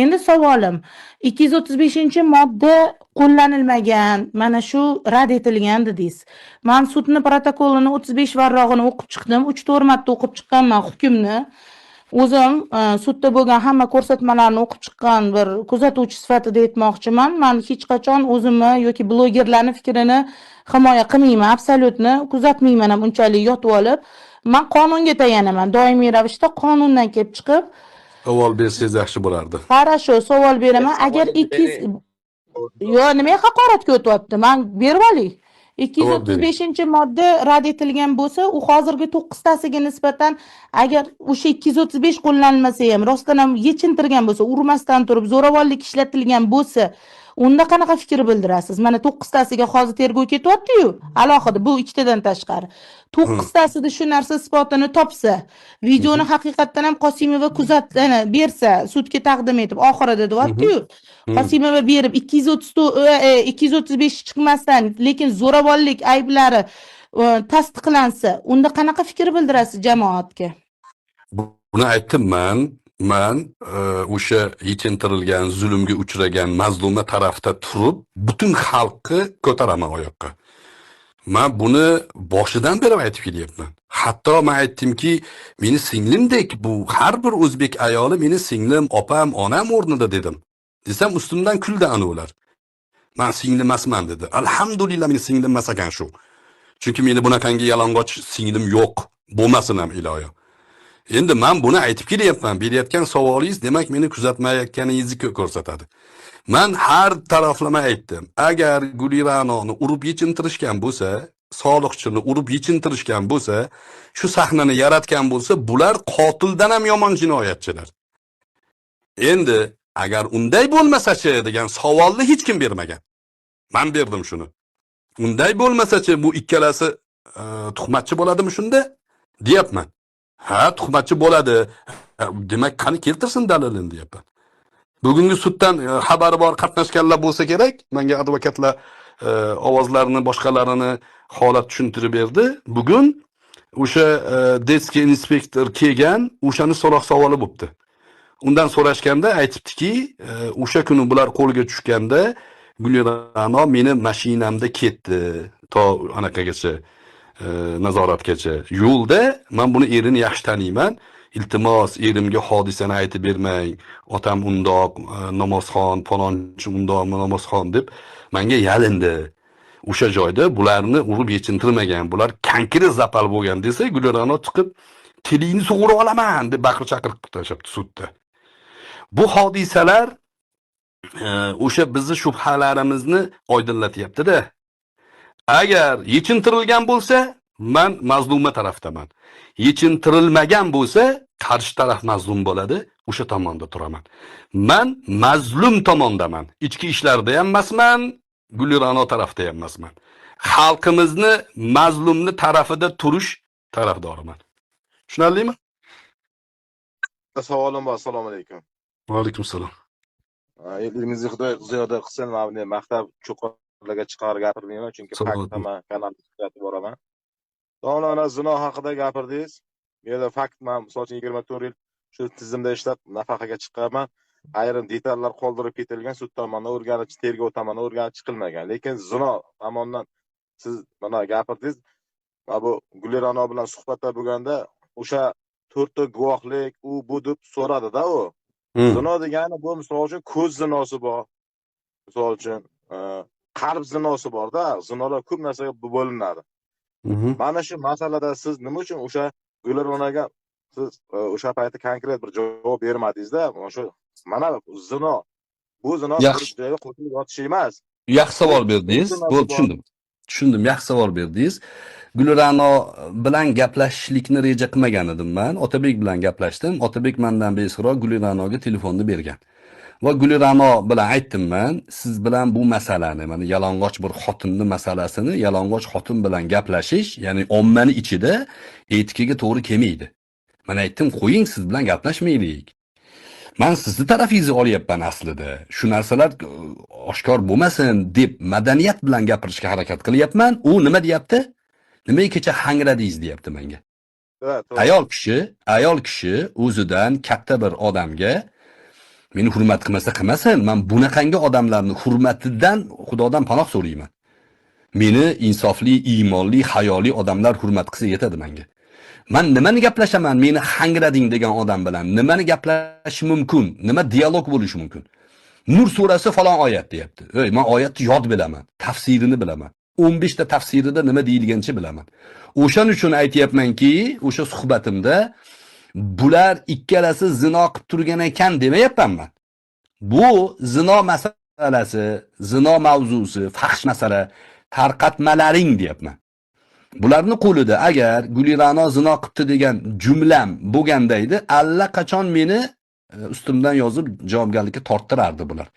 Endi savolim, 235-modda qo'llanilmagan, mana shu rad etilgan dedingiz. Men sudni protokolini 35 varrog'ini o'qib chiqdim, 3-4 marta o'qib chiqqanman hukmni. O'zim sudda bo'lgan hamma ko'rsatmalarni o'qib chiqqan bir kuzatuvchi sifatida aytmoqchiman. Men hech qachon o'zimni yoki blogerlarning fikrini himoya qilmayman, absolyutni kuzatmayman ham unchalik yotib olib. Men qonunga tayanaman, doimiy ravishda qonundan kelib chiqib
Savol bersangiz yaxshi bo'lardi.
Qarasho, savol beraman. Agar 2 nima haqoratga o'tyapti? Men berib olay. 235-modda rad etilgan bo'lsa, u hozirgi 9 tasiga nisbatan agar o'sha 235 qo'llanilmasa ham, rostdan ham yechintirgan bo'lsa, urmasdan turib zo'ravonlik ishlatilgan bo'lsa, unda qanaqa fikr bildirasiz? Mana 9 tasiga hozir tergov ketyapti-yu, alohida bu ikkitadan tashqari. 9 tasida shu narsa isbotini topsa, videoni haqiqatdan ham Qosimova bersa, sudga taqdim etib, oxirida deyapti-yu. Qosimova berib 235 chiqmasdan, lekin zo'ravonlik ayblari tasdiqlansa, unda qanaqa fikr bildirasiz jamoatga?
Buni aytdim men o'sha yechintirilgan, zulmga uchragan mazluma tarafda turib, butun xalqni ko'taraman oyoqqa. Men buni boshidan beri aytib kelyapman. Hatto men aytdimki, meni singlimdek bu har bir o'zbek ayoli meni singlim, opam, onam o'rnida dedim. Desam ustimdan kuldi ana ular. Men singlim emasman dedi. Alhamdulillah meni singlim emas ekan shu. Chunki meni bunaqangi yalang'och singlim yo'q. Bo'lmasin ham iloyo. Endi men buni aytib kelyapman. Berayotgan savolingiz demak meni kuzatmayotganingizni ko'rsatadi. Men har taraflama aytdim. Agar Guliranoni urib yechintirishgan bo'lsa, soliqchini urib yechintirishgan bo'lsa, shu sahnani yaratgan bo'lsa, bular qotildan ham yomon jinoyatchilar. Endi agar unday bo'lmasa-chi degan savolni hech kim bermagan. Men berdim shuni. Unday bo'lmasa-chi bu ikkalasi tuhmatchi bo'ladimi shunda? Deyapman. Ha, tuhmatchi bo'ladi. Demak, qani keltirsin dalilini deyapman. Bugungi suddan xabari bor qatnashganlar bo'lsa kerak. Menga advokatlar ovozlarini, boshqalarini holat tushuntirib berdi. Bugun o'sha detskiy inspektor kelgan, o'shani so'roq savoli bo'libdi. Undan so'rashganda aytibdiki, o'sha kuni bular qo'lga tushganda Gulirano meni mashinamda ketdi, to anaqagacha nazoratgacha. Yo'lda men buni erini yaxshi taniyman. Iltimos, erimga hodisani aytib bermang. Otam undoq, namozxon, falonchi undoq, namozxon deb menga yalindi. O'sha joyda bularni urib yechintirmagan, bular kankiri zapal bo'lgan desa, Gulirano chiqib tilingni sug'urib olaman deb baqir-chaqir qilib tashlabdi sudda. Bu hodisalar o'sha bizni shubhalarimizni oydinlatyapti-da. Agar yechintirilgan bo'lsa, men mazluma tarafdaman. Yechintirilmagan bo'lsa, qarshi taraf mazlum bo'ladi, o'sha tomonda turaman. Men mazlum tomondaman. Ichki ishlarda ham emasman, Gulirano tarafda ham emasman. Xalqimizni mazlumni tarafida turish tarafdoriman. Tushunarlimi?
Savolim bor. Assalomu alaykum.
Va alaykum assalom.
Elingizni Xudoy ziyoda qilsin. Men buni maktab cho'qqilarga chiqar gapirmayman, chunki fakt ham kanalda kuzatib boraman. Domla zino haqida gapirdingiz. Menda fakt men misol uchun 24 yil shu tizimda ishlab nafaqaga chiqqanman. Ayrim detallar qoldirib ketilgan, sud tomonidan o'rganish, tergov tomonidan o'rganish chiqilmagan. Lekin zino tomonidan siz mana gapirdingiz. Bu Gulirano bilan suhbatda bo'lganda o'sha 4 ta guvohlik u bu deb so'radi-da u. Zino degani bu misol uchun ko'z zinosi bor. Misol uchun qalb zinosi bor-da. Zinolar ko'p narsaga bo'linadi. Mana shu masalada siz nima uchun o'sha Guliranoga siz o'sha paytda konkret bir javob bermadingiz-da? Shu mana zino bu zino bir joyga qo'shilib yotish emas.
Yaxshi savol berdingiz. Bo'ldi, tushundim. Tushundim, yaxshi savol berdingiz. Gulirano bilan gaplashishlikni reja qilmagan edim men. Otabek bilan gaplashdim. Otabek mendan besiro Guliranoga telefonni bergan. Va Gulirano bilan aytdim men, siz bilan bu masalani, mana yalang'och bir xotinning masalasini, yalang'och xotin bilan gaplashish, ya'ni ommani ichida etikaga to'g'ri kelmaydi. Men aytdim, qo'ying, siz bilan gaplashmaylik. Men sizni tarafingizni olyapman aslida. Shu narsalar oshkor bo'lmasin deb madaniyat bilan gapirishga harakat qilyapman. U nima deyapti? Nimaga kecha hangradingiz deyapti menga. Ayol kishi o'zidan katta bir odamga meni hurmat qilmasa qilmasin, men bunaqangi odamlarning hurmatidan Xudodan panoh so'rayman. Meni insofli, iymonli, hayoli odamlar hurmat qilsa yetadi menga. Men nimani gaplashaman? Meni hangrading degan odam bilan nimani gaplash mumkin? Nima dialog bo'lishi mumkin? Nur surasi falon oyat deyapti. Men oyatni yod bilaman, tafsirini bilaman. 15 ta tafsirida nima deyilgancha bilaman. O'shaning uchun aytayapmanki, o'sha suhbatimda bular ikkalasi zino qilib turgan ekan demayapman men. Bu zino masalasi, zino mavzusi, fahsh masala tarqatmalaring deyapman. Bularning qo'lida agar Gulirano zino qilibdi degan jumlam bo'lganda edi, allaqachon meni ustimdan yozib javobgarlikka torttirardi bular.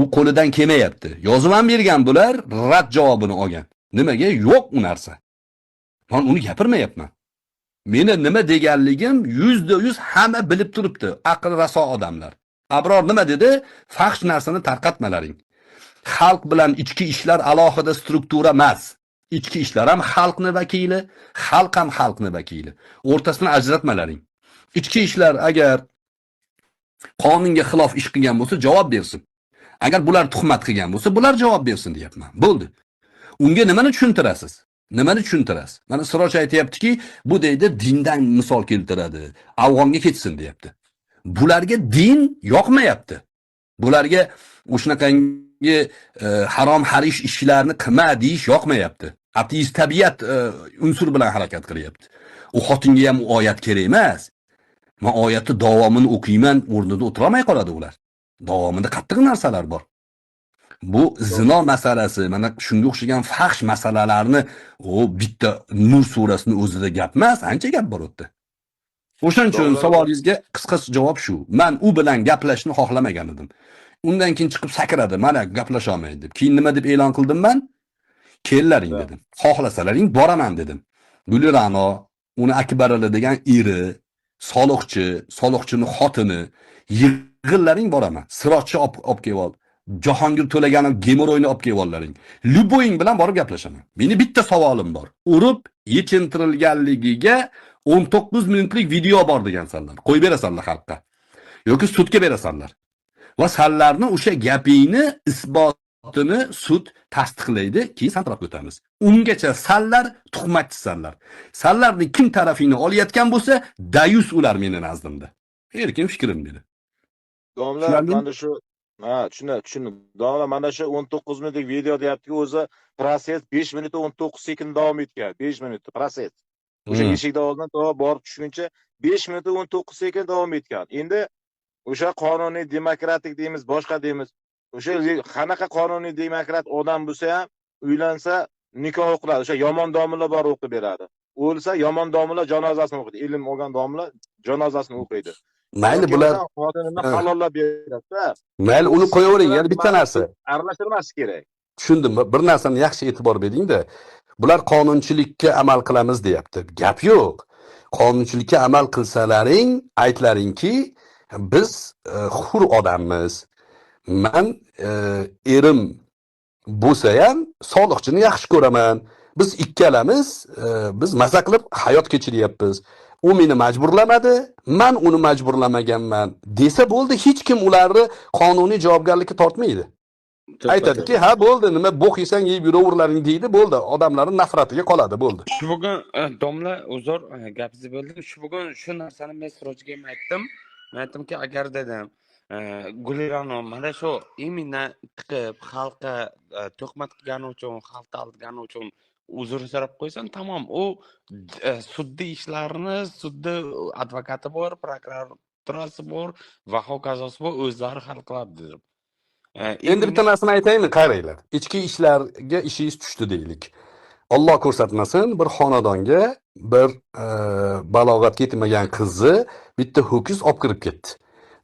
U qo'lidan kelmayapti. Yozib ham bergan bular, rad javobini olgan. Nimaga? Yo'q u narsa. Men uni gapirmayapman. Meni nima deganligim 100% hamma bilib turibdi. Aql raso odamlar. Abror nima dedi? Fahsh narsani tarqatmalaring. Xalq bilan ichki ishlar alohida struktura emas. Ichki ishlar ham xalqning vakili, xalq ham xalqning vakili. O'rtasini ajratmalaring. Ichki ishlar agar qonunga xilof ish qilgan bo'lsa, javob bersin. Agar bular tuhmat qilgan bo'lsa, bular javob bersin deyapman. Bo'ldi. Unga nimani tushuntirasiz? Nimani tushuntirasiz? Mana Siroj aytayaptiki, bu deydi dindan misol keltiradi. Afg'onga ketsin deyapti. Bularga din yoqmayapti. Bularga o'shanaqangi harom harish ishlarni qilma deyish yoqmayapti. Ateist tabiat unsur bilan harakat qilyapti. U xotinga ham oyat kerak emas. Men oyatni davomini o'qiyman, o'rnida o'tirolmay qoladi ular. Davomida qattiq narsalar bor. Bu zino masalasi, mana shunga o'xshagan fahsh masalalarni o bitta Nur surasining o'zida gap emas, ancha gap bor o'tdi. O'shaning uchun savolingizga qisqacha javob shu. Men u bilan gaplashishni xohlamagan edim. Undan keyin chiqib sakradi, mana gaplasha olmaydi deb. Keyin nima deb e'lon qildim men? Kellaring dedim. Xohlasalaring boraman dedim. Gulirano, uni Akbarali degan eri, soliqchining xotini, yig'illaring boraman. Sirojchi olib kelib ol. Jahongir To'laganov gemoroyni olib kelib ollaring. Luboying bilan borib gaplashaman. Meni bitta savolim bor. Urib yechintirilganligiga 19 minutlik video bor degansanlar. Qo'yib berasanlar xalqqa. Yoki sudga berasanlar. Va sanlarni o'sha gapingni isbotini sud tasdiqlaydi, keyin santrab o'tamiz. Ungacha sanlar tuhmatchisanlar. Sanlarning kim tarafini olayotgan bo'lsa, dayus ular meni nazdimda. Erkin fikrim dedi.
Domla mana shu tushundim. Domla mana shu 19 minutlik video deyapti-ku, o'zi proses 5 minut 19 sekund davom etgan. 5 minut proses. O'sha eshikdan oldin to borib tushguncha 5 minut 19 sekund davom etgan. Endi o'sha qonuniy demokratik deymiz, boshqa deymiz. O'sha qanaqa qonuniy demokrat odam bo'lsa ham uylansa nikoh o'qiladi. O'sha yomon domla bor o'qib beradi. O'lsa yomon domla janozasini o'qiydi. Ilm olgan domla janozasini o'qiydi.
Mayli bular
xotinini halollab beradi-da.
Mayli uni qo'yavering, yana bitta narsa.
Aralashtirmas kerak.
Tushundim. Bir narsani yaxshi e'tibor bering-da. Bular qonunchilikka amal qilamiz deyapti. Gap yo'q. Qonunchilikka amal qilsalaring, aytlaringki, biz hur odammiz. Men erim bo'lsa ham soliqchini yaxshi ko'raman. Biz ikkalamiz biz maza qilib hayot kechiryapmiz. U meni majburlamadi, men uni majburlamaganman desa bo'ldi, hech kim ularni qonuniy javobgarlikka tortmaydi. Aytadiki, ha bo'ldi, nima bo'q yesang yeb yuraverlaring deydi, bo'ldi. Odamlarning nafratiga qoladi, bo'ldi.
Shu bugun domla uzr gapingizni bo'ldim. Shu bugun shu narsani men Sirojga ham aytdim. Men aytdimki, agar dedim Gulirano mana shu imina tiqib xalqqa tuhmat qilgani uchun, xalqni aldagani uchun uzr so'rab qo'ysan, tamom. U suddiy ishlarini, sudda advokati bor, prokuraturasi bor va hokazosi bor, o'zlari hal qiladi dedim.
Endi bitta narsani aytaymi, qaranglar. Ichki ishlarga ishingiz tushdi deylik. Alloh ko'rsatmasin, bir xonadonga bir balog'atga yetmagan qizni bitta ho'kiz olib kirib ketdi.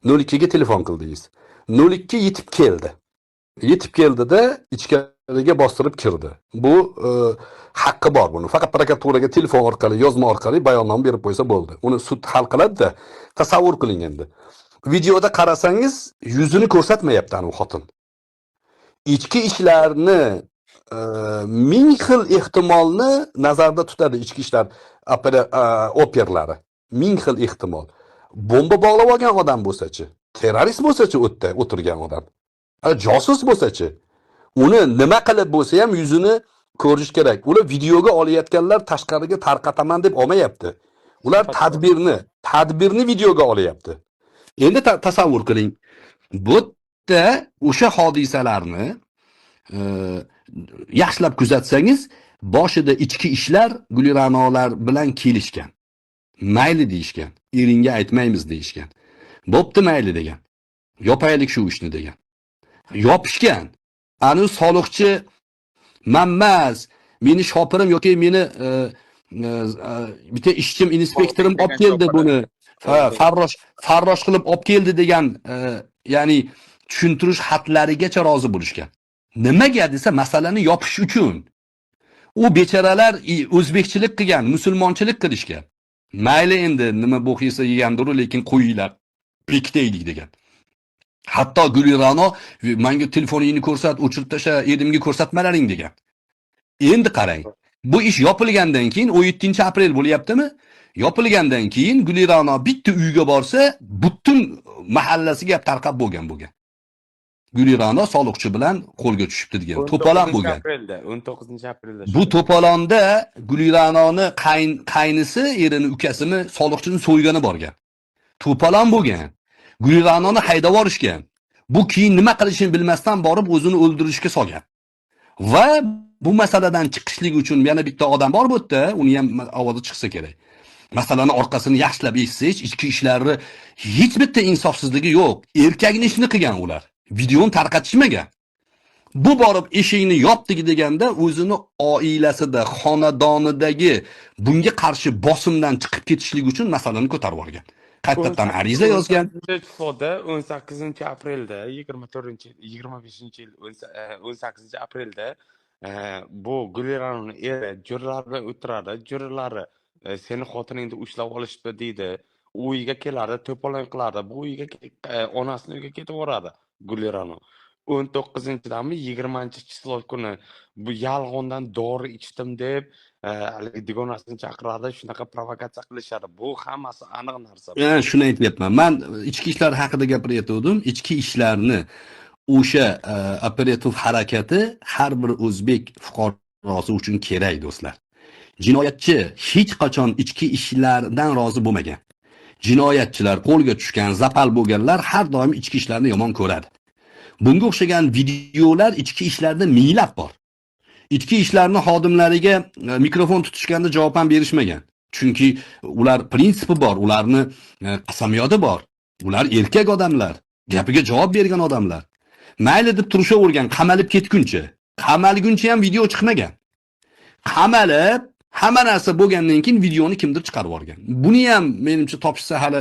02 ga telefon qildingiz. 02 yetib keldi. Yetib keldida ichkariga bostirib kirdi. Bu haqqi bor buni. Faqat prokuraturaga telefon orqali, yozma orqali bayonnoma berib qo'ysa bo'ldi. Uni sud hal qiladi-da. Tasavvur qiling endi. Videoda qarasangiz, yuzini ko'rsatmayapti u xotin. Ichki ishlarni ming xil ehtimolni nazarda tutadi ichki ishlar operlari. Ming xil ehtimol. Bomba bog'lab olgan odam bo'lsa-chi, terrorist bo'lsa-chi o'tirgan odam. Josus bo'lsa-chi, uni nima qilib bo'lsa ham yuzini ko'rish kerak. Ular videoga olayotganlar tashqariga tarqataman deb olmayapti. Ular tadbirni videoga olayapti. Endi tasavvur qiling. Bu yerda o'sha hodisalarni yaxshilab kuzatsangiz, boshida ichki ishlar Guliranolar bilan kelishgan. Mayli deyishgan. Eringga aytmaymiz deyishgan. Bo'pti mayli degan. Yopaylik shu ishni degan. Yopishgan. Ani soliqchi mammas, meni shopirim yoki meni bitta ishchim, inspektorim olib keldi buni. Farrosh qilib olib keldi degan, ya'ni tushuntirish xatlarigacha rozi bo'lishgan. Nimaga desa, masalani yopish uchun. U bechoralar o'zbekchilik qilgan, musulmonchilik qilishgan. Mayli endi nima bo'q yesa yegandir, lekin qo'yinglar, bekitaylik degan. Hatto Gulirano menga telefoningni ko'rsat, o'chirib tasha, erimga ko'rsatmalaring degan. Endi qarang. Bu ish yopilgandan keyin 17-aprel bo'lyaptimi? Yopilgandan keyin Gulirano bitta uyga borsa, butun mahallasiga tarqab bo'lgan. Guli Ra'no soliqchi bilan qo'lga tushibdi degan. To'polon
19
bo'lgan.
aprelda 19 aprelda
Bu to'polonda Guli Ra'noni qaynisi, erini, ukasini soliqchini so'ygani borgan. To'polon bo'lgan. Guli Ra'noni haydab yuborishgan. Bu keyin nima qilishini bilmasdan borib o'zini o'ldirishga solgan. Va bu masaladan chiqishlik uchun yana bitta odam bor bu yerda, uni ham ovozi chiqsa kerak. Masalani orqasini yaxshilab eshitsangiz, ichki ishlari hech bitta insofsizligi yo'q. Erkakning ishini qilgan ular. Videoni tarqatishmagan. Bu borib eshikni yopdik deganda o'zini oilasida, xonadonidagi bunga qarshi bosimdan chiqib ketishlik uchun masalani ko'tarib olgan. Qaytadan ariza yozgan.
18 aprelda 25 yil 18 aprelda bu Guli Ra'noning eri jo'ralar bilan o'tiradi. Jo'ralari seni xotiningni ushlab olishdi deydi. U uyga keladi, to'polon qiladi. Bu uyga onasining uyiga ketib boradi Guli Ra'no. 19-dami 20-chislo kuni bu yolg'ondan dori ichdim deb haligi dugonasini chaqiradi, shunaqa provokatsiya qilishadi. Bu hammasi aniq narsa.
Shuni aytyapman. Men ichki ishlar haqida gapirayotgandim. Ichki ishlarni o'sha operativ harakati har bir o'zbek fuqarosi uchun kerak, do'stlar. Jinoyatchi hech qachon ichki ishlardan rozi bo'lmagan. Jinoyatchilar, qo'lga tushgan, zapal bo'lganlar har doim ichki ishlarni yomon ko'radi. Bunga o'xshagan videolar ichki ishlarda minglab bor. Ichki ishlarni xodimlariga mikrofon tutishganda javob ham berishmagan. Chunki ular prinsipi bor, ularni qasamyodi bor. Ular erkak odamlar, gapiga javob bergan odamlar. Mayli deb turishavergan, qamalib ketguncha. Qamalguncha ham video chiqmagan. Qamalib hamma narsa bo'lgandan keyin videoni kimdir chiqarib yuborgan. Buni ham menimcha topishsa hali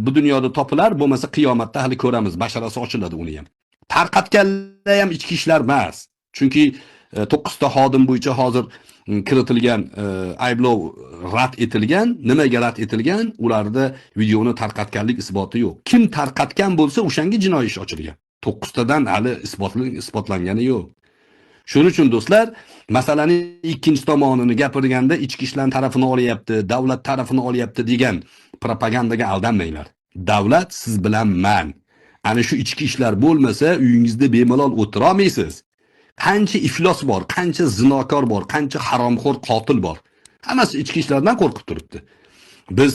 bu dunyoda topilar, bo'lmasa qiyomatda hali ko'ramiz, basharasi ochiladi uni ham. Tarqatganlar ham ichki ishlar emas. Chunki 9 ta xodim bo'yicha hozir kiritilgan ayblov rad etilgan. Nimaga rad etilgan? Ularda videoni tarqatganlik isboti yo'q. Kim tarqatgan bo'lsa, o'shanga jinoiy ish ochilgan. 9 tadan hali isbotlangani yo'q. Shuning uchun do'stlar, masalaning ikkinchi tomonini gapirganda ichki ishlar tarafini olyapti, davlat tarafini olyapti degan propagandaga aldanmanglar. Davlat siz bilan man. Ana shu ichki ishlar bo'lmasa, uyingizda bemalol o'tira olmaysiz. Qancha iflos bor, qancha zinokor bor, qancha haromxo'r qotil bor. Hammasi ichki ishlardan qo'rqib turibdi. Biz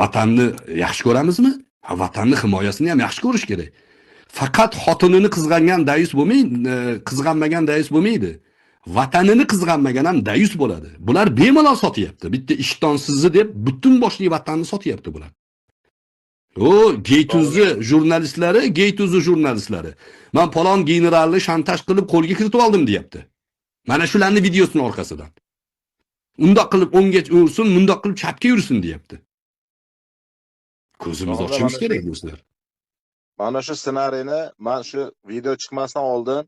vatanni yaxshi ko'ramizmi? Vatanni himoyasini ham yaxshi ko'rish kerak. Faqat xotinini qizg'angan dayus bo'lmaydi, qizg'anmagan dayus bo'lmaydi. Vatanini qizg'anmagan ham dayus bo'ladi. Bular bemalol sotyapti. Bitta ishtonsizzi deb butun boshli vatanni sotyapti bular. Geytuzi jurnalistlari. Men palon generalni shantaj qilib qo'lga kiritib oldim deyapti. Mana shularning videosining orqasidan. Undoq qilib o'ngga ursin, mundoq qilib chapga yursin deyapti. Ko'zimiz ochimiz kerak do'stlar.
Mana shu ssenariyni men shu video chiqmasdan oldin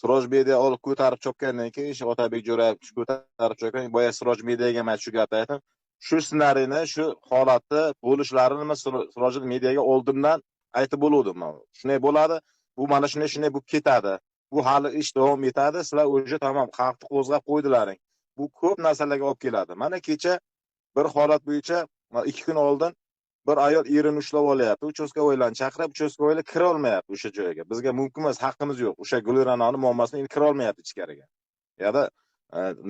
Siroj Media olib ko'tarib chopgandan keyin o'sha Otabek Jo'rayev ko'tarib chopgan, boya Siroj Mediaga men shu gapni aytdim. Shu ssenariyni, shu holatni bo'lishlarini men Siroj Mediaga oldindan aytib bo'ldim. Shunday bo'ladi, bu mana shunday bo'lib ketadi. Bu hali ish davom etadi. Sizlar o'sha tamom xalqni qo'zg'ab qo'ydilaring. Bu ko'p narsalarga olib keladi. Mana kecha bir holat bo'yicha 2 kun oldin bir ayol erini ushlab olyapti. Uchastkovoylarni chaqirib, uchastkovoylar kira olmayapti o'sha joyga. Bizga mumkin emas, haqqimiz yo'q. O'sha Guli Ra'noning muammosini kira olmayapti ichkariga. Yo'da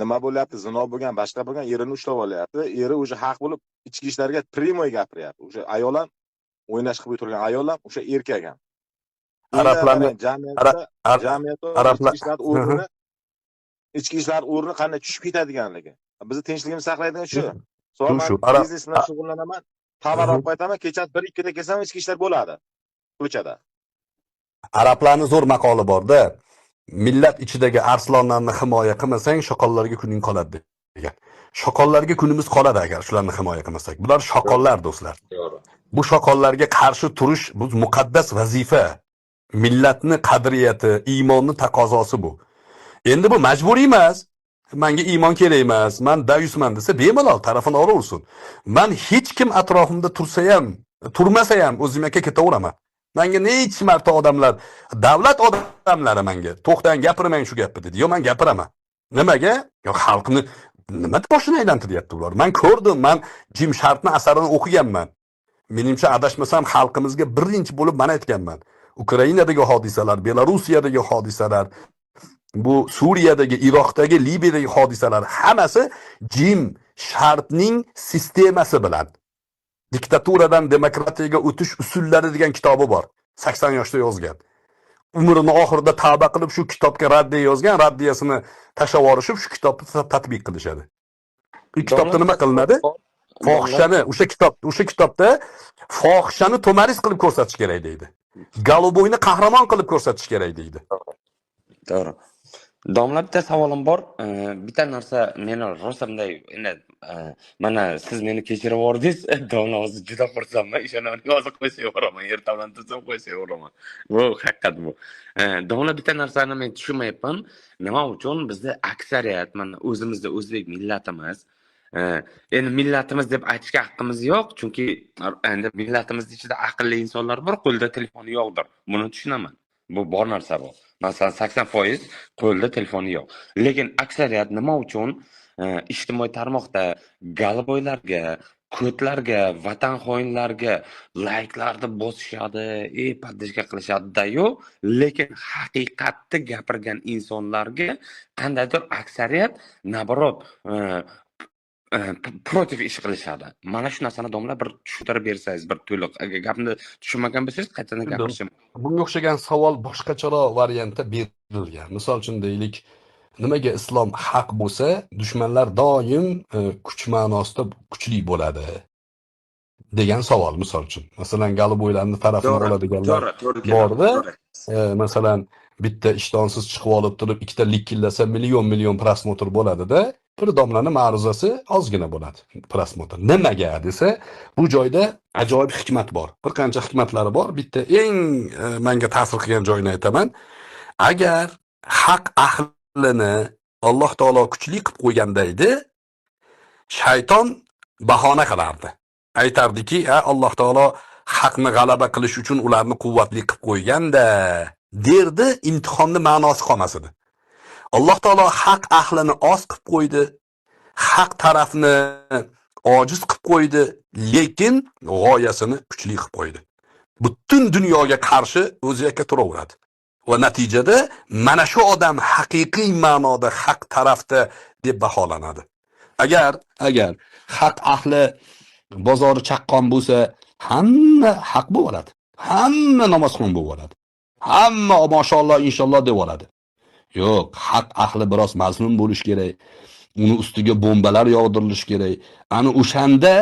nima bo'lyapti? Zino bo'lgan, boshqa bo'lgan, erini ushlab olyapti. Eri o'sha haq bo'lib ichki ishlarga primoy gapiryapti. O'sha ayol ham o'ynash qilib turgan ayol ham, o'sha erkak ham.
Arablarni
ichki ishlar o'rni qanday tushib ketadiganligi. Bizni tinchligimizni saqlaydigan shu. Biznes bilan shug'ullanaman. Tovar olib qaytaman, kechasi 1-2 kunda kelsam ichki ishlar bo'ladi ko'chada.
Arablarning zo'r maqoli bor-da. Millat ichidagi arslonlarni himoya qilmasang, shoqollarga kuning qoladi degan. Shoqollarga kunimiz qoladi agar shularni himoya qilmasak. Bular shoqollar do'stlar. Bu shoqollarga qarshi turish bu muqaddas vazifa. Millatni qadriyati, iymonni taqozosi bu. Endi bu majburiy emas. Menga iymon kerak emas, men dayusman desa bemalol tarafini olaversin. Men hech kim atrofimda tursa ham, turmasa ham o'zimga ketaveraman. Menga necha marta odamlar, davlat odamlari menga to'xtang gapirmang shu gapni dedi. Yo men gapiraman. Nimaga? Yo xalqni nima boshini aylantiryapti ular. Men ko'rdim, men Jim Sharpning asarini o'qiganman. Menimcha adashmasam xalqimizga birinchi bo'lib men aytganman. Ukrainadagi hodisalar, Belarusiyadagi hodisalar, bu Suriyadagi, Iroqdagi, Libiyadagi hodisalar hammasi Jim Sharpning sistemasi bilan diktaturadan demokratiyaga o'tish usullari degan kitobi bor. 80 yoshda yozgan. Umrini oxirida tavba qilib shu kitobga raddiya yozgan, raddiyasini tashlab yuborishib shu kitobni tatbiq qilishadi. Bu kitobda nima qilinadi? Fohishani o'sha kitobda fohishani to'maris qilib ko'rsatish kerak deydi. Goluboyni qahramon qilib ko'rsatish kerak deydi.
To'g'ri. Domla, bitta savolim bor. Bitta narsa meni rosamday, mana siz meni kechirib yubordingiz. Domla, hozir juda xursandman. Ishonaman, hozir qo'ysa yuboraman, ertaman tursam qo'ysa yuboraman. Bu haqiqat bu. Domla, bitta narsani men tushunmayapman. Nima uchun bizda aksariyat mana o'zimizda o'zbek millatimiz, endi millatimiz deb aytishga haqqimiz yo'q, chunki endi millatimizning ichida aqlli insonlar bor, qo'lida telefoni yo'qdir. Buni tushunaman. Bu bor narsa bu. Masalan 80% qo'lda telefoni yo'q. Lekin aksariyat nima uchun ijtimoiy tarmoqda galiboylarga, ko'tlarga, vatan xoinlarga layklarni bosishadi, podishka qilishadi-da-yu, lekin haqiqatni gapirgan insonlarga qandaydir aksariyat naborot protiv ish qilishadi. Mana shu narsani domla bir tushuntirib bersangiz, bir to'liq. Agar gapni tushunmagan bo'lsangiz, qaytadan gapirishim.
Bunga o'xshagan savol boshqacharoq variantda berilgan. Misol uchun deylik, nimaga islom haq bo'lsa, dushmanlar doim kuch ma'nosida kuchli bo'ladi degan savol misol uchun. Masalan, galiboylarning tarafini oladiganlar borda, masalan, bitta ishtonsiz chiqib olib turib, ikkita likillasa million prosmotr bo'ladi-da, bir domlani ma'ruzasi ozgina bo'ladi prosmotr. Nimaga desa, bu joyda ajoyib hikmat bor. Bir qancha hikmatlari bor. Bitta eng menga ta'sir qilgan joyini aytaman. Agar haq ahlini Alloh taolo kuchli qilib qo'yganda edi, shayton bahona qilardi. Aytardiki, Alloh taolo haqni g'alaba qilish uchun ularni quvvatli qilib qo'yganda, derdi, imtihonni ma'nosi qolmas edi. Alloh taolo haq ahlini oz qilib qo'ydi, haq tarafni ojiz qilib qo'ydi, lekin g'oyasini kuchli qilib qo'ydi. Butun dunyoga qarshi o'ziga turaveradi. Va natijada mana shu odam haqiqiy ma'noda haq tarafda deb baholanadi. Agar haq ahli bozori chaqqon bo'lsa, hamma haq bo'ladi. Hamma namozxon bo'ladi. Hamma mashalloh inshaalloh deb oladi. Yo'q, haq ahli biroz mazlum bo'lish kerak. Uni ustiga bombalar yog'dirilishi kerak. Ana o'shanda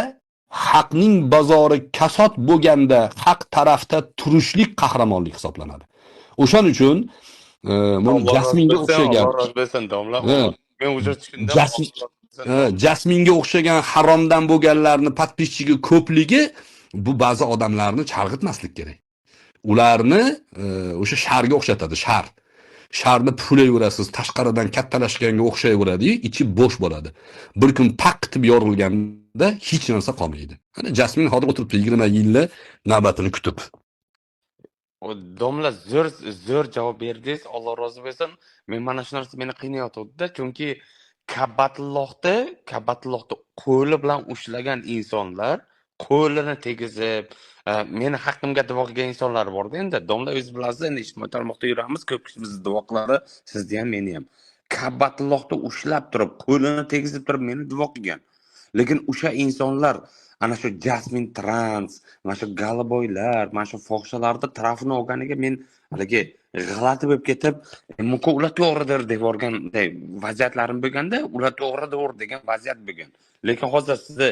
haqning bozori kasod bo'lganda haq tarafda turishlik qahramonlik hisoblanadi. O'shaning uchun men Jasminga o'xshagan men o'sha tushundim. Jasminga o'xshagan haromdan bo'lganlarni podpischiga ko'pligi bu ba'zi odamlarni chalg'itmaslik kerak. Ularni o'sha sharga o'xshatadi, shar. Sharni puflayverasiz, tashqaridan kattalashganga o'xshayveradi, ichi bo'sh bo'ladi. Bir kun taq qilib yorilganda hech narsa qolmaydi. Ana Jasmin hozir o'tiribdi 20 yillik navbatini kutib.
O domla zo'r javob berdingiz. Alloh rozi bo'lsin. Men mana shu narsa meni qiynayotdi-da, chunki Kabatullohni qo'li bilan ushlagan insonlar, qo'lini tegizib, meni haqqimga duo qilgan insonlar bor-da. Endi domla o'zi bilasiz, endi ijtimoiy tarmoqda yuramiz, ko'p kishi bizni duo qiladi, sizni ham, meni ham. Kabatullohni ushlab turib, qo'lini tegizib turib meni duo qilgan. Lekin o'sha insonlar ana shu Jasmin Trans, mana shu galiboylar, mana shu fohishalarni tarafini olganiga men haligi g'alati bo'lib ketib, mumkin ular to'g'ridir deb o'rganday vaziyatlarim bo'lganda, ular to'g'ridir degan vaziyat bo'lgan. Lekin hozir sizni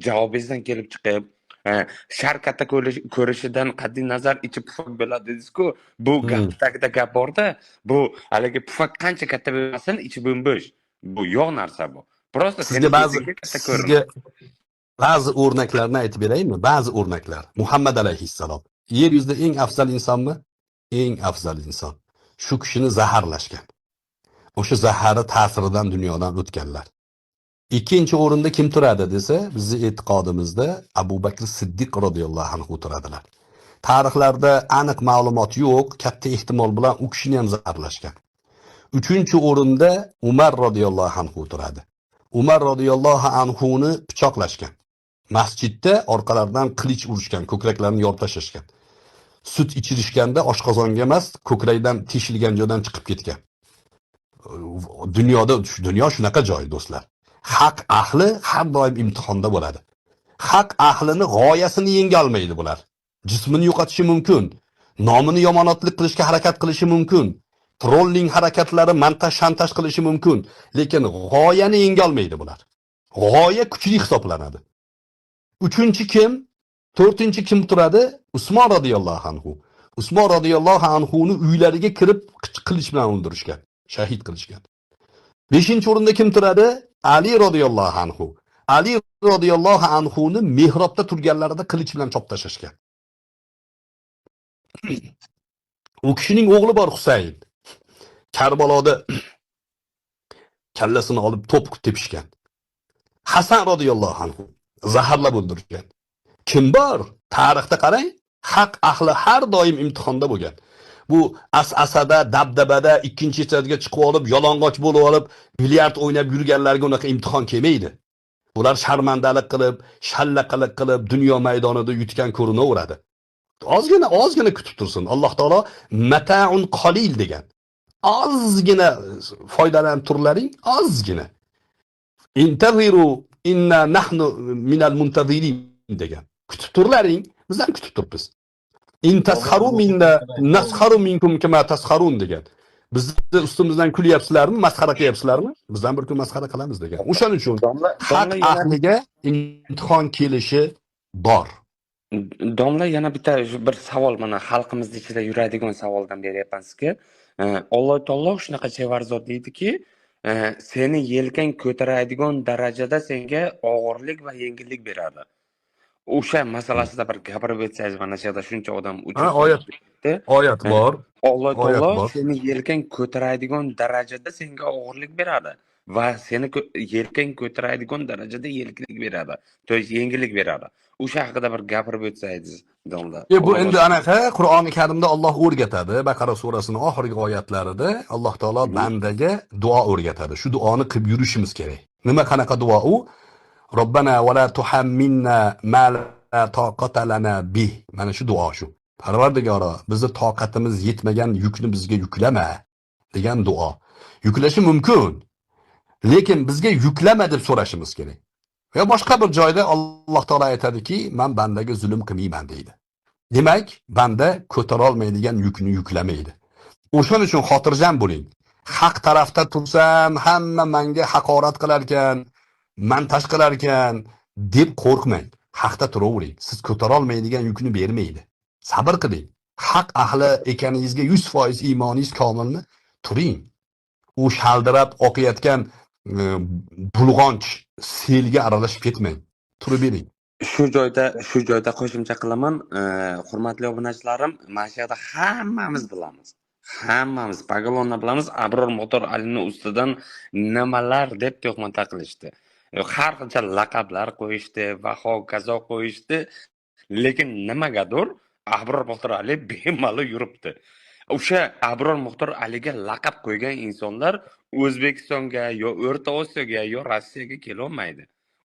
javobingizdan kelib chiqib, shar katta ko'rishidan qat'iy nazar ichi pufak bo'ladi dedingiz-ku, bu gap tagida gap bor-da, bu haligi pufak qancha katta bo'lmasin, ichi bo'm-bo'sh. Bu yo'q narsa bu. Prosta
sizga ba'zi o'rnaklarni aytib beraymi? Ba'zi o'rnaklar. Muhammad alayhissalom. Yer yuzida eng afzal insonmi? Eng afzal inson. Shu kishini zaharlashgan. O'sha zahari ta'siridan dunyodan o'tganlar. Ikkinchi o'rinda kim turadi desa, bizning e'tiqodimizda Abu Bakr Siddiq radhiyallohu anhu turadilar. Tarixlarda aniq ma'lumot yo'q, katta ehtimol bilan u kishini ham zaharlashgan. Uchinchi o'rinda Umar radhiyallohu anhu turadi. Umar radhiyallohu anhuni pichoqlashgan. Masjidda orqalaridan qilich urishgan, ko'kraklarini yorib tashlashgan. sut ichirishganda oshqozonga emas, ko'krakdan teshilgan joydan chiqib ketgan. Dunyo shunaqa joy, do'stlar. Haq ahli har doim imtihonda bo'ladi. Haq ahlini g'oyasini yenga olmaydi bular. Jismini yo'qotishi mumkin, nomini yomonotlik qilishga harakat qilishi mumkin, trolling harakatlari montaj-shantaj qilishi mumkin, lekin g'oyani yenga olmaydi bular. G'oya kuchli hisoblanadi. Uchinchi kim? To'rtinchi kim turadi? Usmon radhiyallohu anhu. Usmon radhiyallohu anhuni uylariga kirib qilich bilan o'ldirishgan, shahid qilishgan. Beshinchi o'rinda kim turadi? Ali radhiyallohu anhu. Ali radhiyallohu anhuni mehrobda turganlarida qilich bilan chop tashlashgan. U kishining o'g'li bor Husayn. Karbaloda kallasini olib to'p tepishgan. Hasan radhiyallohu anhu zaharlab o'ldirgan. Kim bor? Tarixda qarang, haq ahli har doim imtihonda bo'lgan. Bu asada, dabdabada ikkinchi etadiga chiqib olib, yalang'och bo'lib olib, bilyard o'ynab yurganlarga unaqa imtihon kelmaydi. Ular sharmandalik qilib, shallaqalik qilib, dunyo maydonida yutgan ko'rinaveradi. Ozgina kutib tursin. Alloh taolo mataun qalil degan. Ozgina foydalanib turlaring, ozgina. Intaziru inna nahnu minal muntazirin degan. Kutib turlaring, biz ham kutib turibmiz. In tasxaru minna nasxaru minkum kama tasxarun degan. Bizni ustimizdan kulyapsizlarmi, masxara qilyapsizlarmi? Biz ham bir kun masxara qilamiz degan. O'shaning uchun haq ahliga imtihon kelishi bor.
Domla yana bitta bir savol, mana xalqimizning ichida yuradigan savoldan beryapman sizga. Alloh taolo shunaqa chevarzod deydiki, seni yelkang ko'taradigan darajada senga og'irlik va yengillik beradi. O'sha masalasida bir gapirib o'tsangiz, mana shu yerda shuncha odam
Oyat bor.
Alloh taolo seni yelkang ko'taradigan darajada senga og'irlik beradi va seni yelkang ko'taradigan darajada yengillik beradi. To'y yengillik beradi. O'sha haqida bir gapirib o'tsangiz, domla.
Bu endi anaqa Qur'oni Karimda Alloh o'rgatadi. Baqara surasining oxirgi oyatlarida Alloh taolo bandaga duo o'rgatadi. Shu duoni qilib yurishimiz kerak. Nima qanaqa duo u? Robbana va la tuhammilna ma la taqata lana bih. Mana shu duo shu. Parvardigoro, bizni toqatimiz yetmagan yukni bizga yuklama degan duo. Yuklashi mumkin, lekin bizga yuklama deb so'rashimiz kerak. Va boshqa bir joyda Alloh taolo aytadiki, men bandaga zulm qilmayman deydi. Demak, banda ko'tara olmaydigan yukni yuklamaydi. O'shaning uchun xotirjam bo'ling. Haq tarafda tursam, hamma menga haqorat qilar ekan, montaj qilar ekan deb qo'rqmang. Haqda turavering. Siz ko'tara olmaydigan yukni bermaydi. Sabr qiling. Haq ahli ekaningizga 100% iymoningiz komilmi? Turing. U shaldirab oqayotgan bulg'onch selga aralashib ketmang. Turib bering.
Shu joyda qo'shimcha qilaman, hurmatli obunachilarim, mana shu yerda hammamiz bilamiz. Hammamiz pagalonni bilamiz. Abror Motor Alini ustidan nimalar deb tuhmatlar qilishdi. Har qancha laqablar qo'yishdi va hokazo qo'yishdi, lekin nimagadir Abror Muxtor Ali bemalol yuribdi. O'sha Abror Muxtor Aliga laqab qo'ygan insonlar O'zbekistonga yo O'rta Osiyoga yo Rossiyaga kela olmaydi.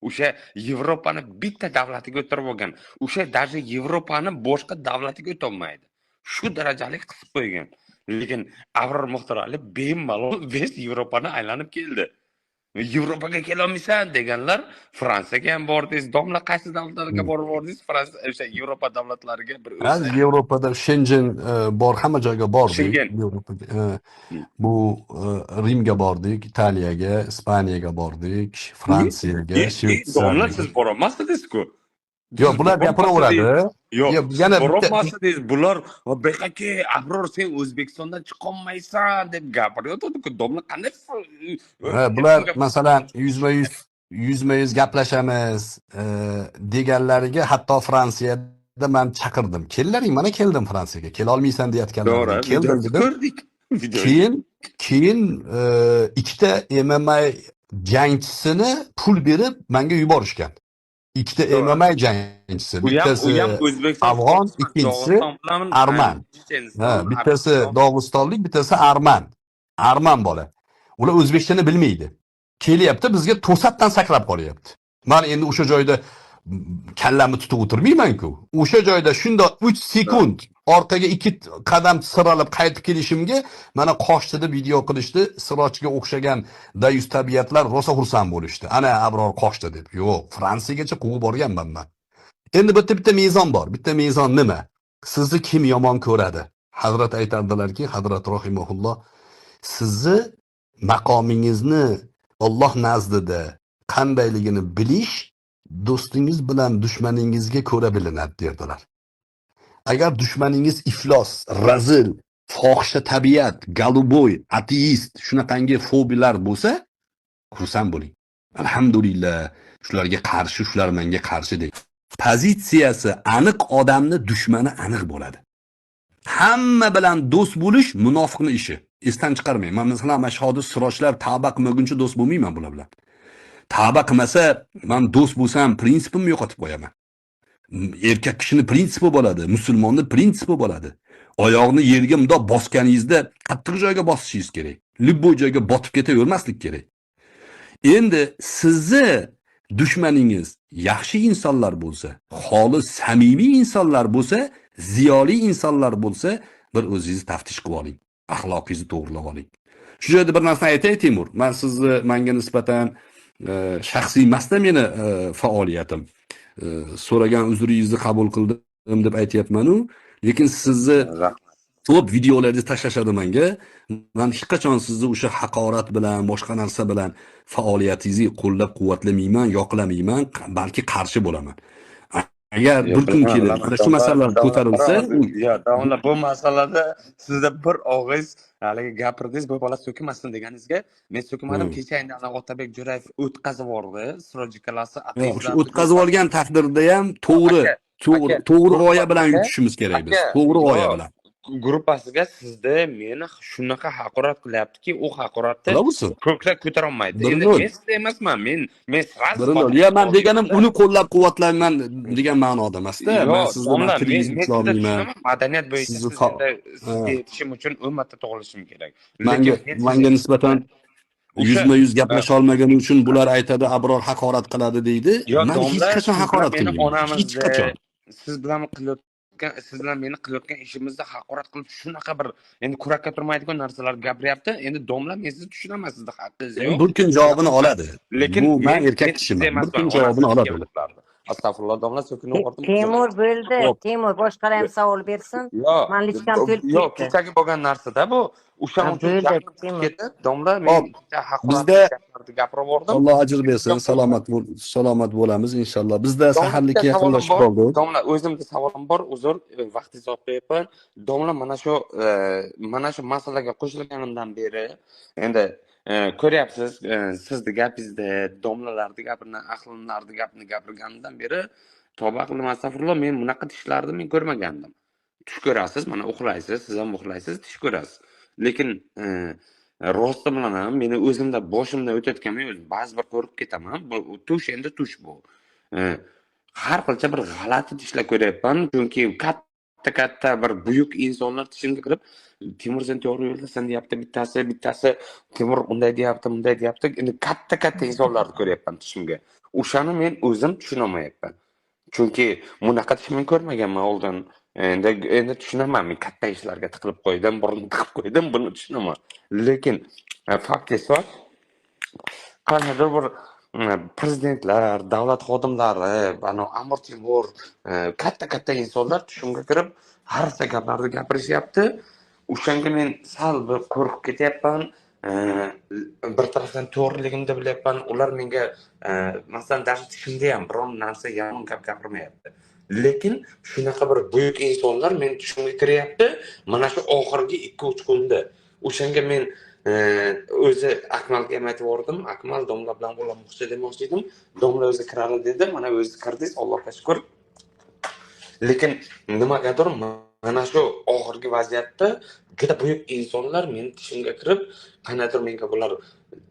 O'sha Yevropani bitta davlatiga o'tirib olgan. O'sha даже Yevropani boshqa davlatiga o'tolmaydi. Shu darajalik qisib qo'ygan. Lekin Abror Muxtor Ali bemalol West Yevropani aylanib keldi. Yevropaga kela olmaysan deganlar Fransiyaga ham bordingiz, domla qaysi davlatlarga borib bordingiz? Fransiya, o'sha Yevropa davlatlariga bir
o'zi Yevropada Schengen bor, hamma joyga bordik. Bu Rimga bordik, Italiyaga, Ispaniyaga bordik, Fransiyaga, Shvetsiyaga.
Domla siz borolmasdingiz-ku.
Yo'q, bular gapiraveradi.
Yo'q,
yana
borolmasdingiz. Bular "Bekaki, Abror sen O'zbekistondan chiqolmaysan" deb gapirayotdi-ku. Domla qanday?
Bular masalan yuzma-yuz gaplashamiz deganlariga hatto Fransiyada men chaqirdim. Kellaring, mana keldim Fransiyaga. Kela olmaysan deyotganlar. Keldim dedim.
Ko'rdik.
Keyin ikkita MMA jangchisini pul berib menga yuborishgan. Ikkita MMA jangchisi, bittasi afg'on, ikkinchisi arman. Bittasi Dog'istonlik, bittasi arman bola. Ular o'zbekchani bilmaydi. Kelyapti, bizga to'satdan sakrab qolyapti. Men endi o'sha joyda kallamni tutib o'tirmayman-ku. O'sha joyda shunda 3 sekund orqaga 2 qadam siralib qaytib kelishimga mana qochdi deb video qilishdi. Sirojga o'xshagan dayus tabiatlar rosa xursand bo'lishdi. Ana Abror qochdi deb. Yo'q, Fransiyagacha quvib borganman men. Endi bitta mezon bor. Bitta mezon nima? Sizni kim yomon ko'radi? Hazrat aytardilarki, Hazrat rahimahulloh, sizni maqomingizni Alloh nazdida qandayligini bilish do'stingiz bilan dushmaningizga ko'ra bilinadi derdilar. Agar dushmaningiz iflos, razil, fohisha tabiat, galuboy, ateist, shunaqangi fobiyalar bo'lsa, xursand bo'ling. Alhamdulillah, shularga qarshi, shular menga qarshi deng. Pozitsiyasi aniq odamni dushmani aniq bo'ladi. Hamma bilan do'st bo'lish munofiqning ishi. Esdan chiqarmang. Men masalan mashhur sirojlar tavba qilmaguncha do'st bo'lmayman bular bilan. Tavba qilmasa, men do'st bo'lsam, prinsipimni yo'qotib qo'yaman. Erkak kishini prinsipi bo'ladi, musulmonni prinsipi bo'ladi. Oyoqni yerga mundoq bosganingizda qattiq joyga bosishingiz kerak. Libboy joyga botib ketavermaslik kerak. Endi sizni dushmaningiz yaxshi insonlar bo'lsa, xolis, samimiy insonlar bo'lsa, ziyoli insonlar bo'lsa, bir o'zingizni taftish qilib oling. Axloqingizni to'g'rilab oling. Shu joyda bir narsa aytay Temur. Men sizni menga nisbatan shaxsiy emasda meni faoliyatim. So'ragan uzringizni qabul qildim deb aytayapman-u, lekin sizni ko'p videolaringizni tashlashadi menga. Men hech qachon sizni o'sha haqorat bilan, boshqa narsa bilan faoliyatingizni qo'llab-quvvatlamayman, yoqlamayman, balki qarshi bo'laman. Agar bir kun kelib mana shu masalalar ko'tarilsa,
davomlar bu masalada sizda bir og'iz haligi gapirdingiz, bu bola so'kmasin deganingizga, men so'kmadim. Kecha endi Otabek Jo'rayev o'tkazib yubordi, Siroj kalasi
o'tkazib olgan taqdirda ham to'g'ri g'oya bilan yutishimiz kerak biz. To'g'ri g'oya bilan.
Gruppasiga sizda meni shunaqa haqorat qilyaptiki, u haqoratni ko'krak ko'tara olmaydi. Endi men sizda emasman, men sразу.
Ya men deganim uni qo'llab-quvvatlayman degan ma'noda emas-da. Men sizga
madaniyat bo'yicha sizga yetishim uchun ummatda tug'ilishim kerak.
Menga nisbatan 100% gaplasha olmagani uchun bular aytadi, Abror haqorat qiladi deydi. Men hech qachon haqorat qilmayman. Hech qachon.
Siz bilan siz bilan meni qilayotgan ishimizda haqorat qilib shunaqa bir endi kurakka turmaydigan narsalar gapiryapti. Endi domla men sizni tushunaman, sizda haqqingiz yo'q.
Bir kun javobini oladi. Lekin bu men erkak kishiman. Bir kun javobini oladi.
Astag'firulloh, domla so'kinib o'rdim.
Temur bo'ldi. Temur boshqalar ham savol bersin. Men lichkam to'lib ketdi.
Yo'q, kechagi bo'lgan narsa-da bu. O'shaning uchun ketdi. Domla men haqorat gapirib o'rdim.
Alloh ajr bersin. Salomat bo'lamiz inshaalloh. Bizda saharlikka yaqinlashib qoldik.
Domla, o'zimda savolim bor. Uzr, vaqtingizni olib qo'yapman. Domla, mana shu masalaga qo'shilganimdan beri endi ko'ryapsiz, sizni gapingizda domlalarning gapini, ahlinlarning gapini gapirganimdan beri tavba qildim, astag'firulloh, men bunaqa tishlarni men ko'rmagandim. Tush ko'rasiz, mana uxlaysiz, siz ham uxlaysiz, tish ko'rasiz. Lekin rosti bilan ham meni o'zimda boshimdan o'tayotgan, men o'zim ba'zi bir ko'rib ketaman. Bu tush endi tush bu. Har qilcha bir g'alati tishlar ko'ryapman, chunki katta bir buyuk insonlar tishimga kirib, Timur sen to'g'ri yo'ldasan deyapti, bittasi Timur unday deyapti. Endi katta insonlarni ko'ryapman tishimga. O'shani men o'zim tushunolmayapman. Chunki bunaqa tish men ko'rmaganman oldin. Endi tushunaman, men katta ishlarga tiqilib qo'ydim, burnimni tiqib qo'ydim, buni tushunaman. Lekin fakt esa qanday bir prezidentlar, davlat xodimlari, ana Amir Temur, katta insonlar tushimga kirib, har narsa gaplarni gapirishyapti. O'shanga men sal bir qo'rqib ketyapman. Bir tarafdan to'g'riligimni bilyapman. Ular menga masalan dars tishimda ham biron narsa yomon gap gapirmayapti. Lekin shunaqa bir buyuk insonlar men tushimga kiryapti. Mana shu oxirgi 2-3 kunda. O'shanga men o'zi Akmalga ham aytib yubordim. Akmal domla bilan bo'lamoqchi demoqchi edim. Domla o'zi kiradi dedi. Mana o'zi kirdingiz, Allohga shukr. Lekin nimagadir mana shu oxirgi vaziyatda juda buyuk insonlar men tishimga kirib, qanaqadir menga bular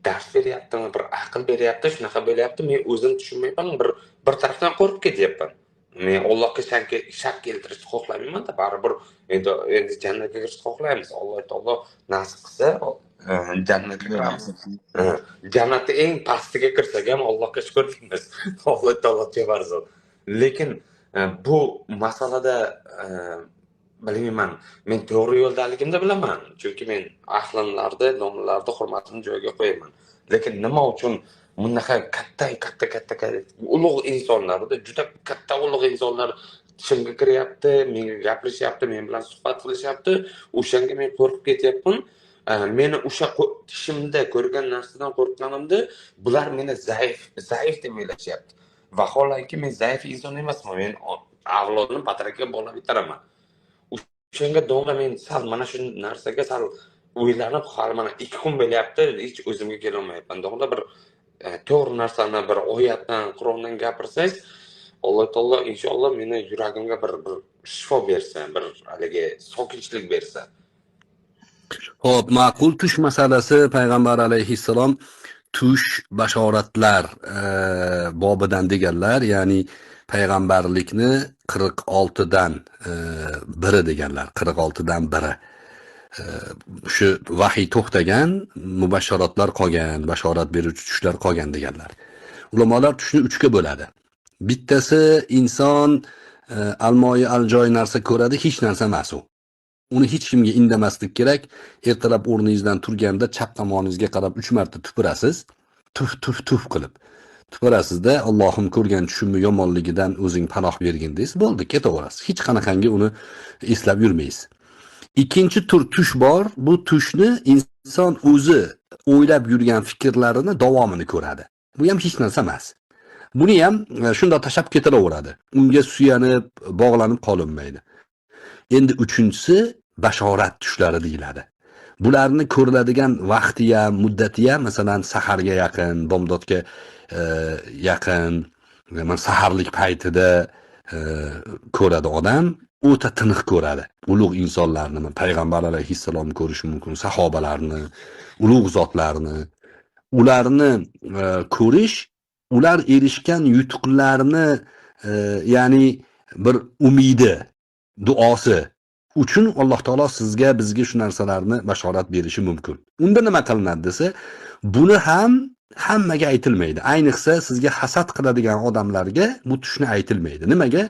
dars beryaptimi, bir aql beryapti, shunaqa bo'lyapti. Men o'zim tushunmayman, bir tarafdan qo'rqib ketyapman. Men Allohga shak keltirishni xohlamayman-da, baribir endi jannatga kirishni xohlaymiz. Alloh taolo nasib qilsa, jannatga kiramiz. Jannatda eng pastiga kirsak ham Allohga shukr deymiz. Alloh taolo tevarzon. Lekin bu masalada bilmayman, men to'g'ri yo'ldaligimni bilaman, chunki men ahlinlarni, domlalarni hurmatini joyiga qo'yaman. Lekin nima uchun bunaqa katta ulug' insonlarda juda katta ulug' insonlar tishimga kiryapti, menga gapirishyapti, men bilan suhbat qilishyapti, o'shanga men qo'rqib ketyapman. Meni o'sha tishimda ko'rgan narsadan qo'rqqanimda bular meni zaif deb o'ylashyapti. Vaholanki men zaif inson emasman. Men avlodni patrakiga bog'lab bitaraman. O'shanga domla men sal mana shu narsaga sal o'ylanib, hali mana 2 kun bo'lyapti, hech o'zimga kela olmayapman. Domla bir to'g'ri narsani, bir oyatdan, Qur'ondan gapirsangiz, Alloh taolo inshaalloh meni yuragimga bir shifo bersa, bir haligi sokinchilik bersa.
Xo'p, ma'qul. Tush masalasi payg'ambar alayhissalom tush bashoratlar bobidan deganlar, ya'ni payg'ambarlikni 46 dan biri deganlar, 46 dan biri. Shu vahiy to'xtagan, mubasharotlar qolgan, bashorat beruvchi tushlar qolgan deganlar. Ulamolar tushni 3 ga bo'ladi. Bittasi inson almoyi aljoy narsa ko'radi, hech narsa emas u. Uni hech kimga indamaslik kerak. Ertalab o'rningizdan turganda chap tomoningizga qarab 3 marta tupurasiz. Tuf qilib. Tupurasizda Allohim ko'rgan tushimni yomonligidan o'zing panoh bergin deysiz, bo'ldi, ketaverasiz. Hech qanaqangi uni eslab yurmaysiz. Ikkinchi tur tush bor. Bu tushni inson o'zi o'ylab yurgan fikrlarini davomini ko'radi. Bu ham hech narsa emas. Buni ham shunda tashab ketaveradi. Unga suyanib, bog'lanib qolinmaydi. Endi uchinchisi bashorat tushlari deyiladi. Bularni ko'riladigan vaqti ham, muddati ham, masalan, saharga yaqin, bomdodga yaqin, men saharlik paytida ko'radi odam, o'ta tiniq ko'radi. Ulug' insonlarni, payg'ambar alayhissalom ko'rish mumkin, sahobalarni, ulug' zotlarni, ularni ko'rish, ular erishgan yutuqlarni, ya'ni bir umidi, duosi uchun Alloh taolo sizga, bizga shu narsalarni bashorat berishi mumkin. Unda nima qilinadi desa, buni ham hammaga aytilmaydi. Ayniqsa sizga hasad qiladigan odamlarga bu tushni aytilmaydi. Nimaga?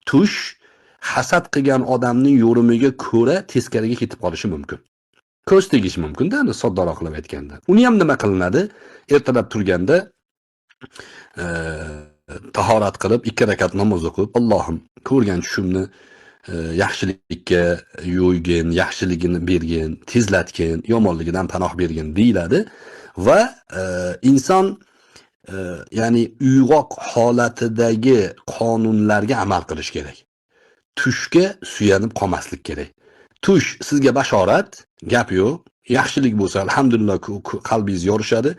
Tush hasad qilgan odamning yo'rimiga ko'ra teskariga ketib qolishi mumkin. Ko'z tegishi mumkin-da, soddaroq qilib aytganda. Uni ham nima qilinadi? Ertalab turganda tahorat qilib 2 rakat namoz o'qib, Allohim ko'rgan tushimni yaxshilikka yo'ygin, yaxshiligini bergin, tezlatgin, yomonligidan panoh bergin deyiladi va inson ya'ni uyg'oq holatidagi qonunlarga amal qilish kerak. Tushga suyanib qolmaslik kerak. Tush sizga bashorat, gap yo'q. Yaxshilik bo'lsa alhamdulillah qalbingiz yorishadi.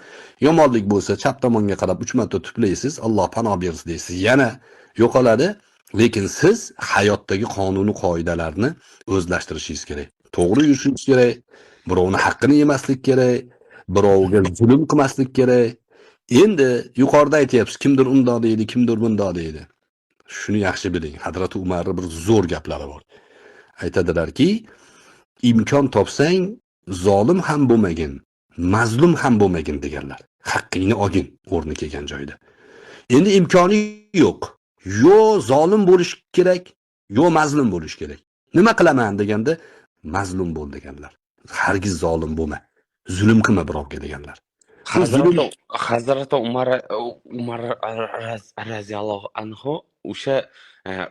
Yomonlik bo'lsa chap tomonga qarab 3 marta tuplaysiz, Alloh panoh bersin deysiz. Yana yo'qoladi. Lekin siz hayotdagi qonun va qoidalarni o'zlashtirishingiz kerak. To'g'ri yurishingiz kerak. Birovning haqqini yemaslik kerak. Birovga zulm qilmaslik kerak. Endi yuqorida aytyapsiz, kimdir undoq deydi, kimdir bundoq deydi. Shuni yaxshi biling. Hazrat Umar bir zo'r gaplari bor. Aytadilarki, imkon topsang zolim ham bo'lmagin, mazlum ham bo'lmagin deganlar. Haqqingni olgin o'rni kelgan joyda. Endi imkoni yo'q. Yo zolim bo'lish kerak, yo mazlum bo'lish kerak. Nima qilaman deganda, mazlum bo'l deganlar. Hargiz zolim bo'lma. Zulm qilma birovga deganlar.
Hazrati Umar raziyallohu anhu o'sha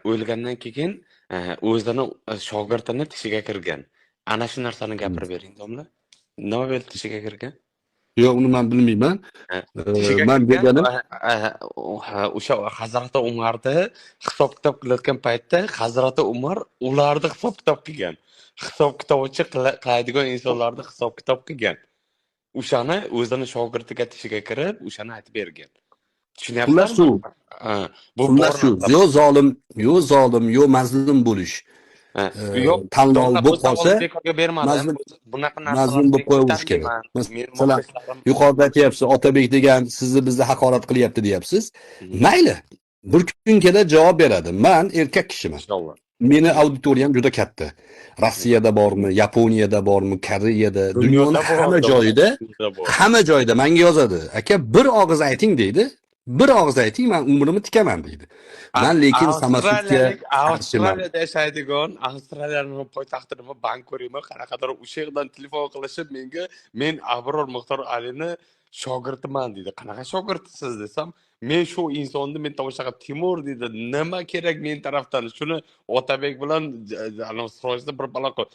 o'lgandan keyin o'zini shogirdini tishiga kirgan. Ana shu narsani gapirib bering, domla. Nima bo'ldi tishiga kirgan?
Yo'q, uni men bilmayman. Men deganim
o'sha Hazrati Umarni hisob kitob qilayotgan paytda Hazrati Umar ularni hisob kitob qilgan. Hisob kitobchi qiladigan insonlarni hisob kitob qilgan. O'shani o'zini shogirdiga tishiga kirib, o'shani aytib bergan. Tushunyapsizmi? Bu
yo zolim, yo mazlum bo'lish. Tanlov bo'lib qolsa,
bunaqa
mazlum bo'lib qo'yish kerak. Masalan, yuqorida aytyapsiz, Otabek degan sizni bizni haqorat qilyapti deyapsiz. Mayli. Bir kun kelib javob beradi. Men erkak kishiman. Meni auditoriyam juda katta. Rossiyada bormi, Yaponiyada bormi, Koreyada, dunyoning hamma joyida menga yozadi. Aka, bir og'iz ayting deydi. Bir og'iz ayting, men umrimni tikaman deydi. Men lekin samosudga qarshiman.
Avstraliyada yashaydigan, Avstraliyaning poytaxti nima, Bankurimi, qanaqadir o'sha yerdan telefon qilishib menga, men Abror Muxtor Alini shogirdiman dedi. Qanaqa shogirdsiz desam, men shu insonni men tomosha qilib, Timur dedi, nima kerak men tarafdan? Shuni Otabek bilan ana Sirojda bir balo qil.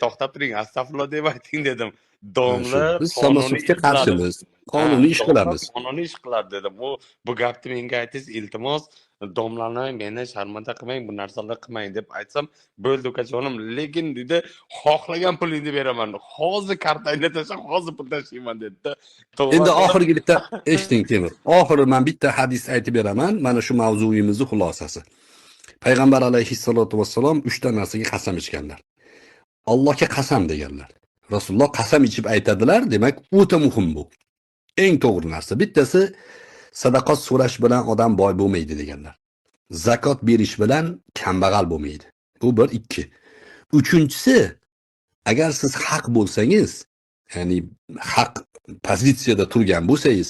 To'xtab turing, astag'firullah deb ayting dedim. Domla
Biz samosudga qarshimiz. Qonuniy ish qilamiz.
Qonuniy ish qiladi dedim. Bu gapni menga aytingiz, iltimos, domlani meni sharmanda qilmang, bu narsalar qilmang deb aytsam, bo'ldi ukajonim, lekin dedi, xohlagan pulingni beraman. Hozir kartangni tashlab, hozir pul tashlayman dedi.
Endi oxirgi bitta eshiting Temur. Oxiri men bitta hadis aytib beraman. Mana shu mavzuyimizning xulosasi. Payg'ambar alayhissalotu vassalom 3 ta narsaga qasam ichganlar. Allohga qasam deganlar. Rasululloh qasam ichib aytadilar, demak o'ta muhim bu. Eng to'g'ri narsa. Bittasi sadaqat so'rash bilan odam boy bo'lmaydi deganlar. Zakot berish bilan kambag'al bo'lmaydi. Bu bir, ikki. Uchinchisi, agar siz haq bo'lsangiz, ya'ni haq pozitsiyada turgan bo'lsangiz,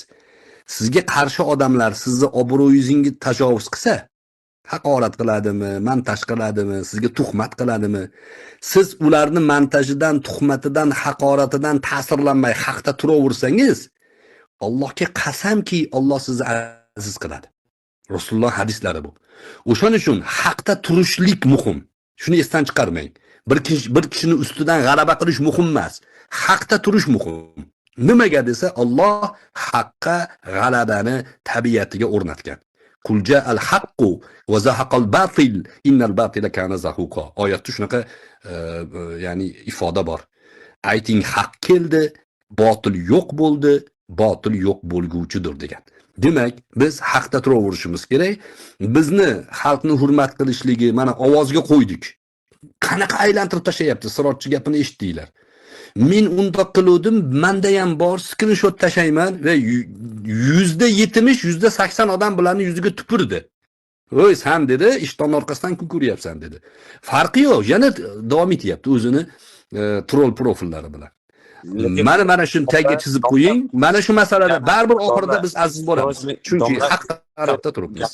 sizga qarshi odamlar sizni obro'yingizni tajovuz qilsa, haqorat qiladimi, montaj qiladimi, sizga tuhmat qiladimi, siz ularni montajidan, tuhmatidan, haqoratidan ta'sirlanmay haqda turaversangiz, Allohga qasamki, Alloh sizni aziz qiladi. Rasululloh hadislari bu. O'shaning uchun haqda turishlik muhim. Shuni esdan chiqarmang. Bir kishini ustidan g'alaba qilish muhim emas. Haqda turish muhim. Nimaga desa, Alloh haqqa g'alabani tabiatiga o'rnatgan. Qul ja'al haqqu va zahaqal batil innal batila kana zahuqa. Oyatda shunaqa ya'ni ifoda bor. Ayting haq keldi, botil yo'q bo'ldi, botil yo'q bo'lguvchidir degan. Demak, biz haqda turaverishimiz kerak. Bizni xalqni hurmat qilishligi mana ovozga qo'ydik. Qanaqa aylantirib tashlayapti, Sirojchi gapini eshitdinglar. Men unda qiluvdim, menda ham bor, screenshot tashlayman va %70, %80 odam bularning yuziga tupurdi. Voy, sen dedi, ishton orqasidan kukuryapsan dedi. Farqi yo'q, yana davom etyapti o'zini troll profillari bilan. Mana shuni tagiga chizib qo'ying. Mana shu masalada baribir oxirida biz aziz bo'lamiz. Chunki haq tarafda turibmiz.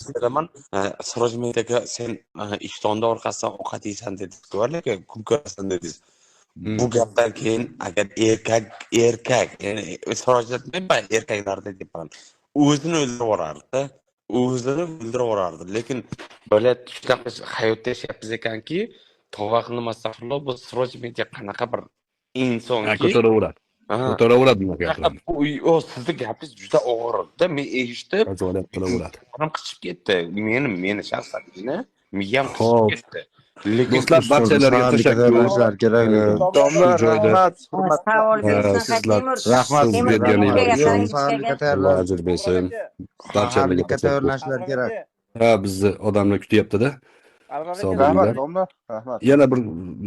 Siroj aka, sen ishtonda orqasidan ovqat yeysan dedi-ku, lekin kun ko'rasan dedi. Bu gapdan keyin agar erkak, ya'ni Sirojda men erkaklarda deyapman, o'zini o'ldirib yuborardi. Lekin bola shunaqa hayotda yashayapmiz ekanki, tovoqni masalan bu Siroj menga qanaqa bir insonki
ko'taraveradi. Ko'taraveradi bu gaplarni.
O sizni gapingiz juda og'ir-da. Men eshitib, qo'lim qichib ketdi. Meni shaxsan, miyam qichib ketdi. Lekin
do'stlar, barchalarga tashakkur.
Domla, rahmat.
Savol bersin,
Rahmat berganingiz uchun. Alloh ajr bersin. Barchalarga
tayyorlashlar kerak.
Ha, bizni odamlar kutyapti-da.
Rahmat, domla. Rahmat.
Yana bir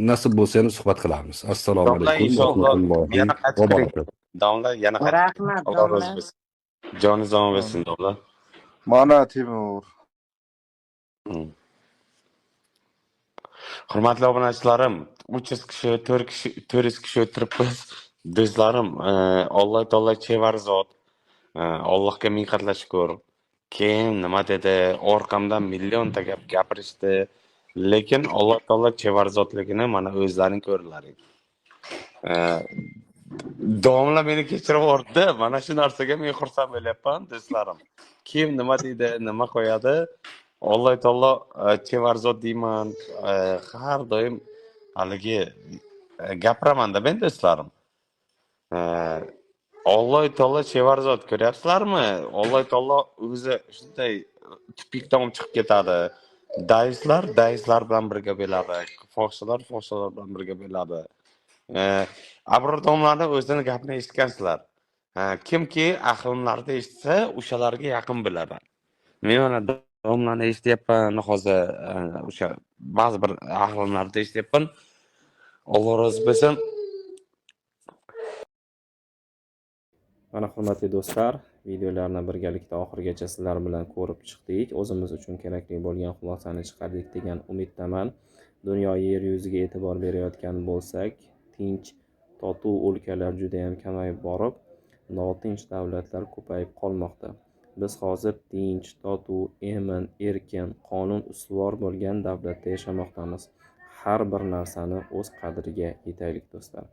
nasib bo'lsa ham suhbat qilamiz. Assalomu alaykum.
Yana qaytib kiring. Domla, yana qaytib.
Rahmat,
Alloh rozi bo'lsin. Joningiz omon bo'lsin, domla.
Mana Timur.
Hurmatli obunachilarim, 300 kishi, 400 kishi o'tiribmiz. Do'stlarim, Alloh taolo chevarzot. Allohga ming qatla shukr. Kim nima dedi? Orqamdan millionta gap gapirishdi. Lekin Alloh taolo chevarzotligini mana o'zlaring ko'rlaring. Domla meni kechirib yubordi. Mana shu narsaga men xursand bo'lyapman, do'stlarim. Kim nima deydi, nima qo'yadi? Alloh taolo chevarzot deyman. Har doim haligi gapiraman-da men do'stlarim. Alloh taolo chevarzot ko'ryapsizlarmi? Alloh taolo o'zi shunday tupikdan chiqib ketadi. Daislar bilan birga bo'ladi. Fohshalar bilan birga bo'ladi. Abror domlarning o'zini gapini eshitgansizlar. Kimki aqlimlarni eshitsa, o'shalarga yaqin bo'ladi. Men mana domlarni eshityapman, hozir o'sha ba'zi bir aqlimlarni eshityapman. Alloh rozi bo'lsin.
Mana hurmatli do'stlar, videolarni birgalikda oxirigacha sizlar bilan ko'rib chiqdik. O'zimiz uchun kerakli bo'lgan xulosani chiqardik degan umiddaman. Dunyo yer yuziga e'tibor berayotgan bo'lsak, tinch, totuv o'lkalar juda ham kamayib borib, notinch davlatlar ko'payib qolmoqda. Biz hozir tinch, totuv, emin, erkin, qonun ustuvor bo'lgan davlatda yashamoqdamiz. Har bir narsani o'z qadriga yetaylik do'stlar.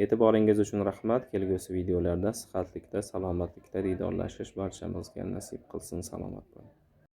E'tiboringiz uchun rahmat. Kelgusi videolarda sihatlikda, salomatlikda diydorlashish barchamizga nasib qilsin. Salomat bo'ling.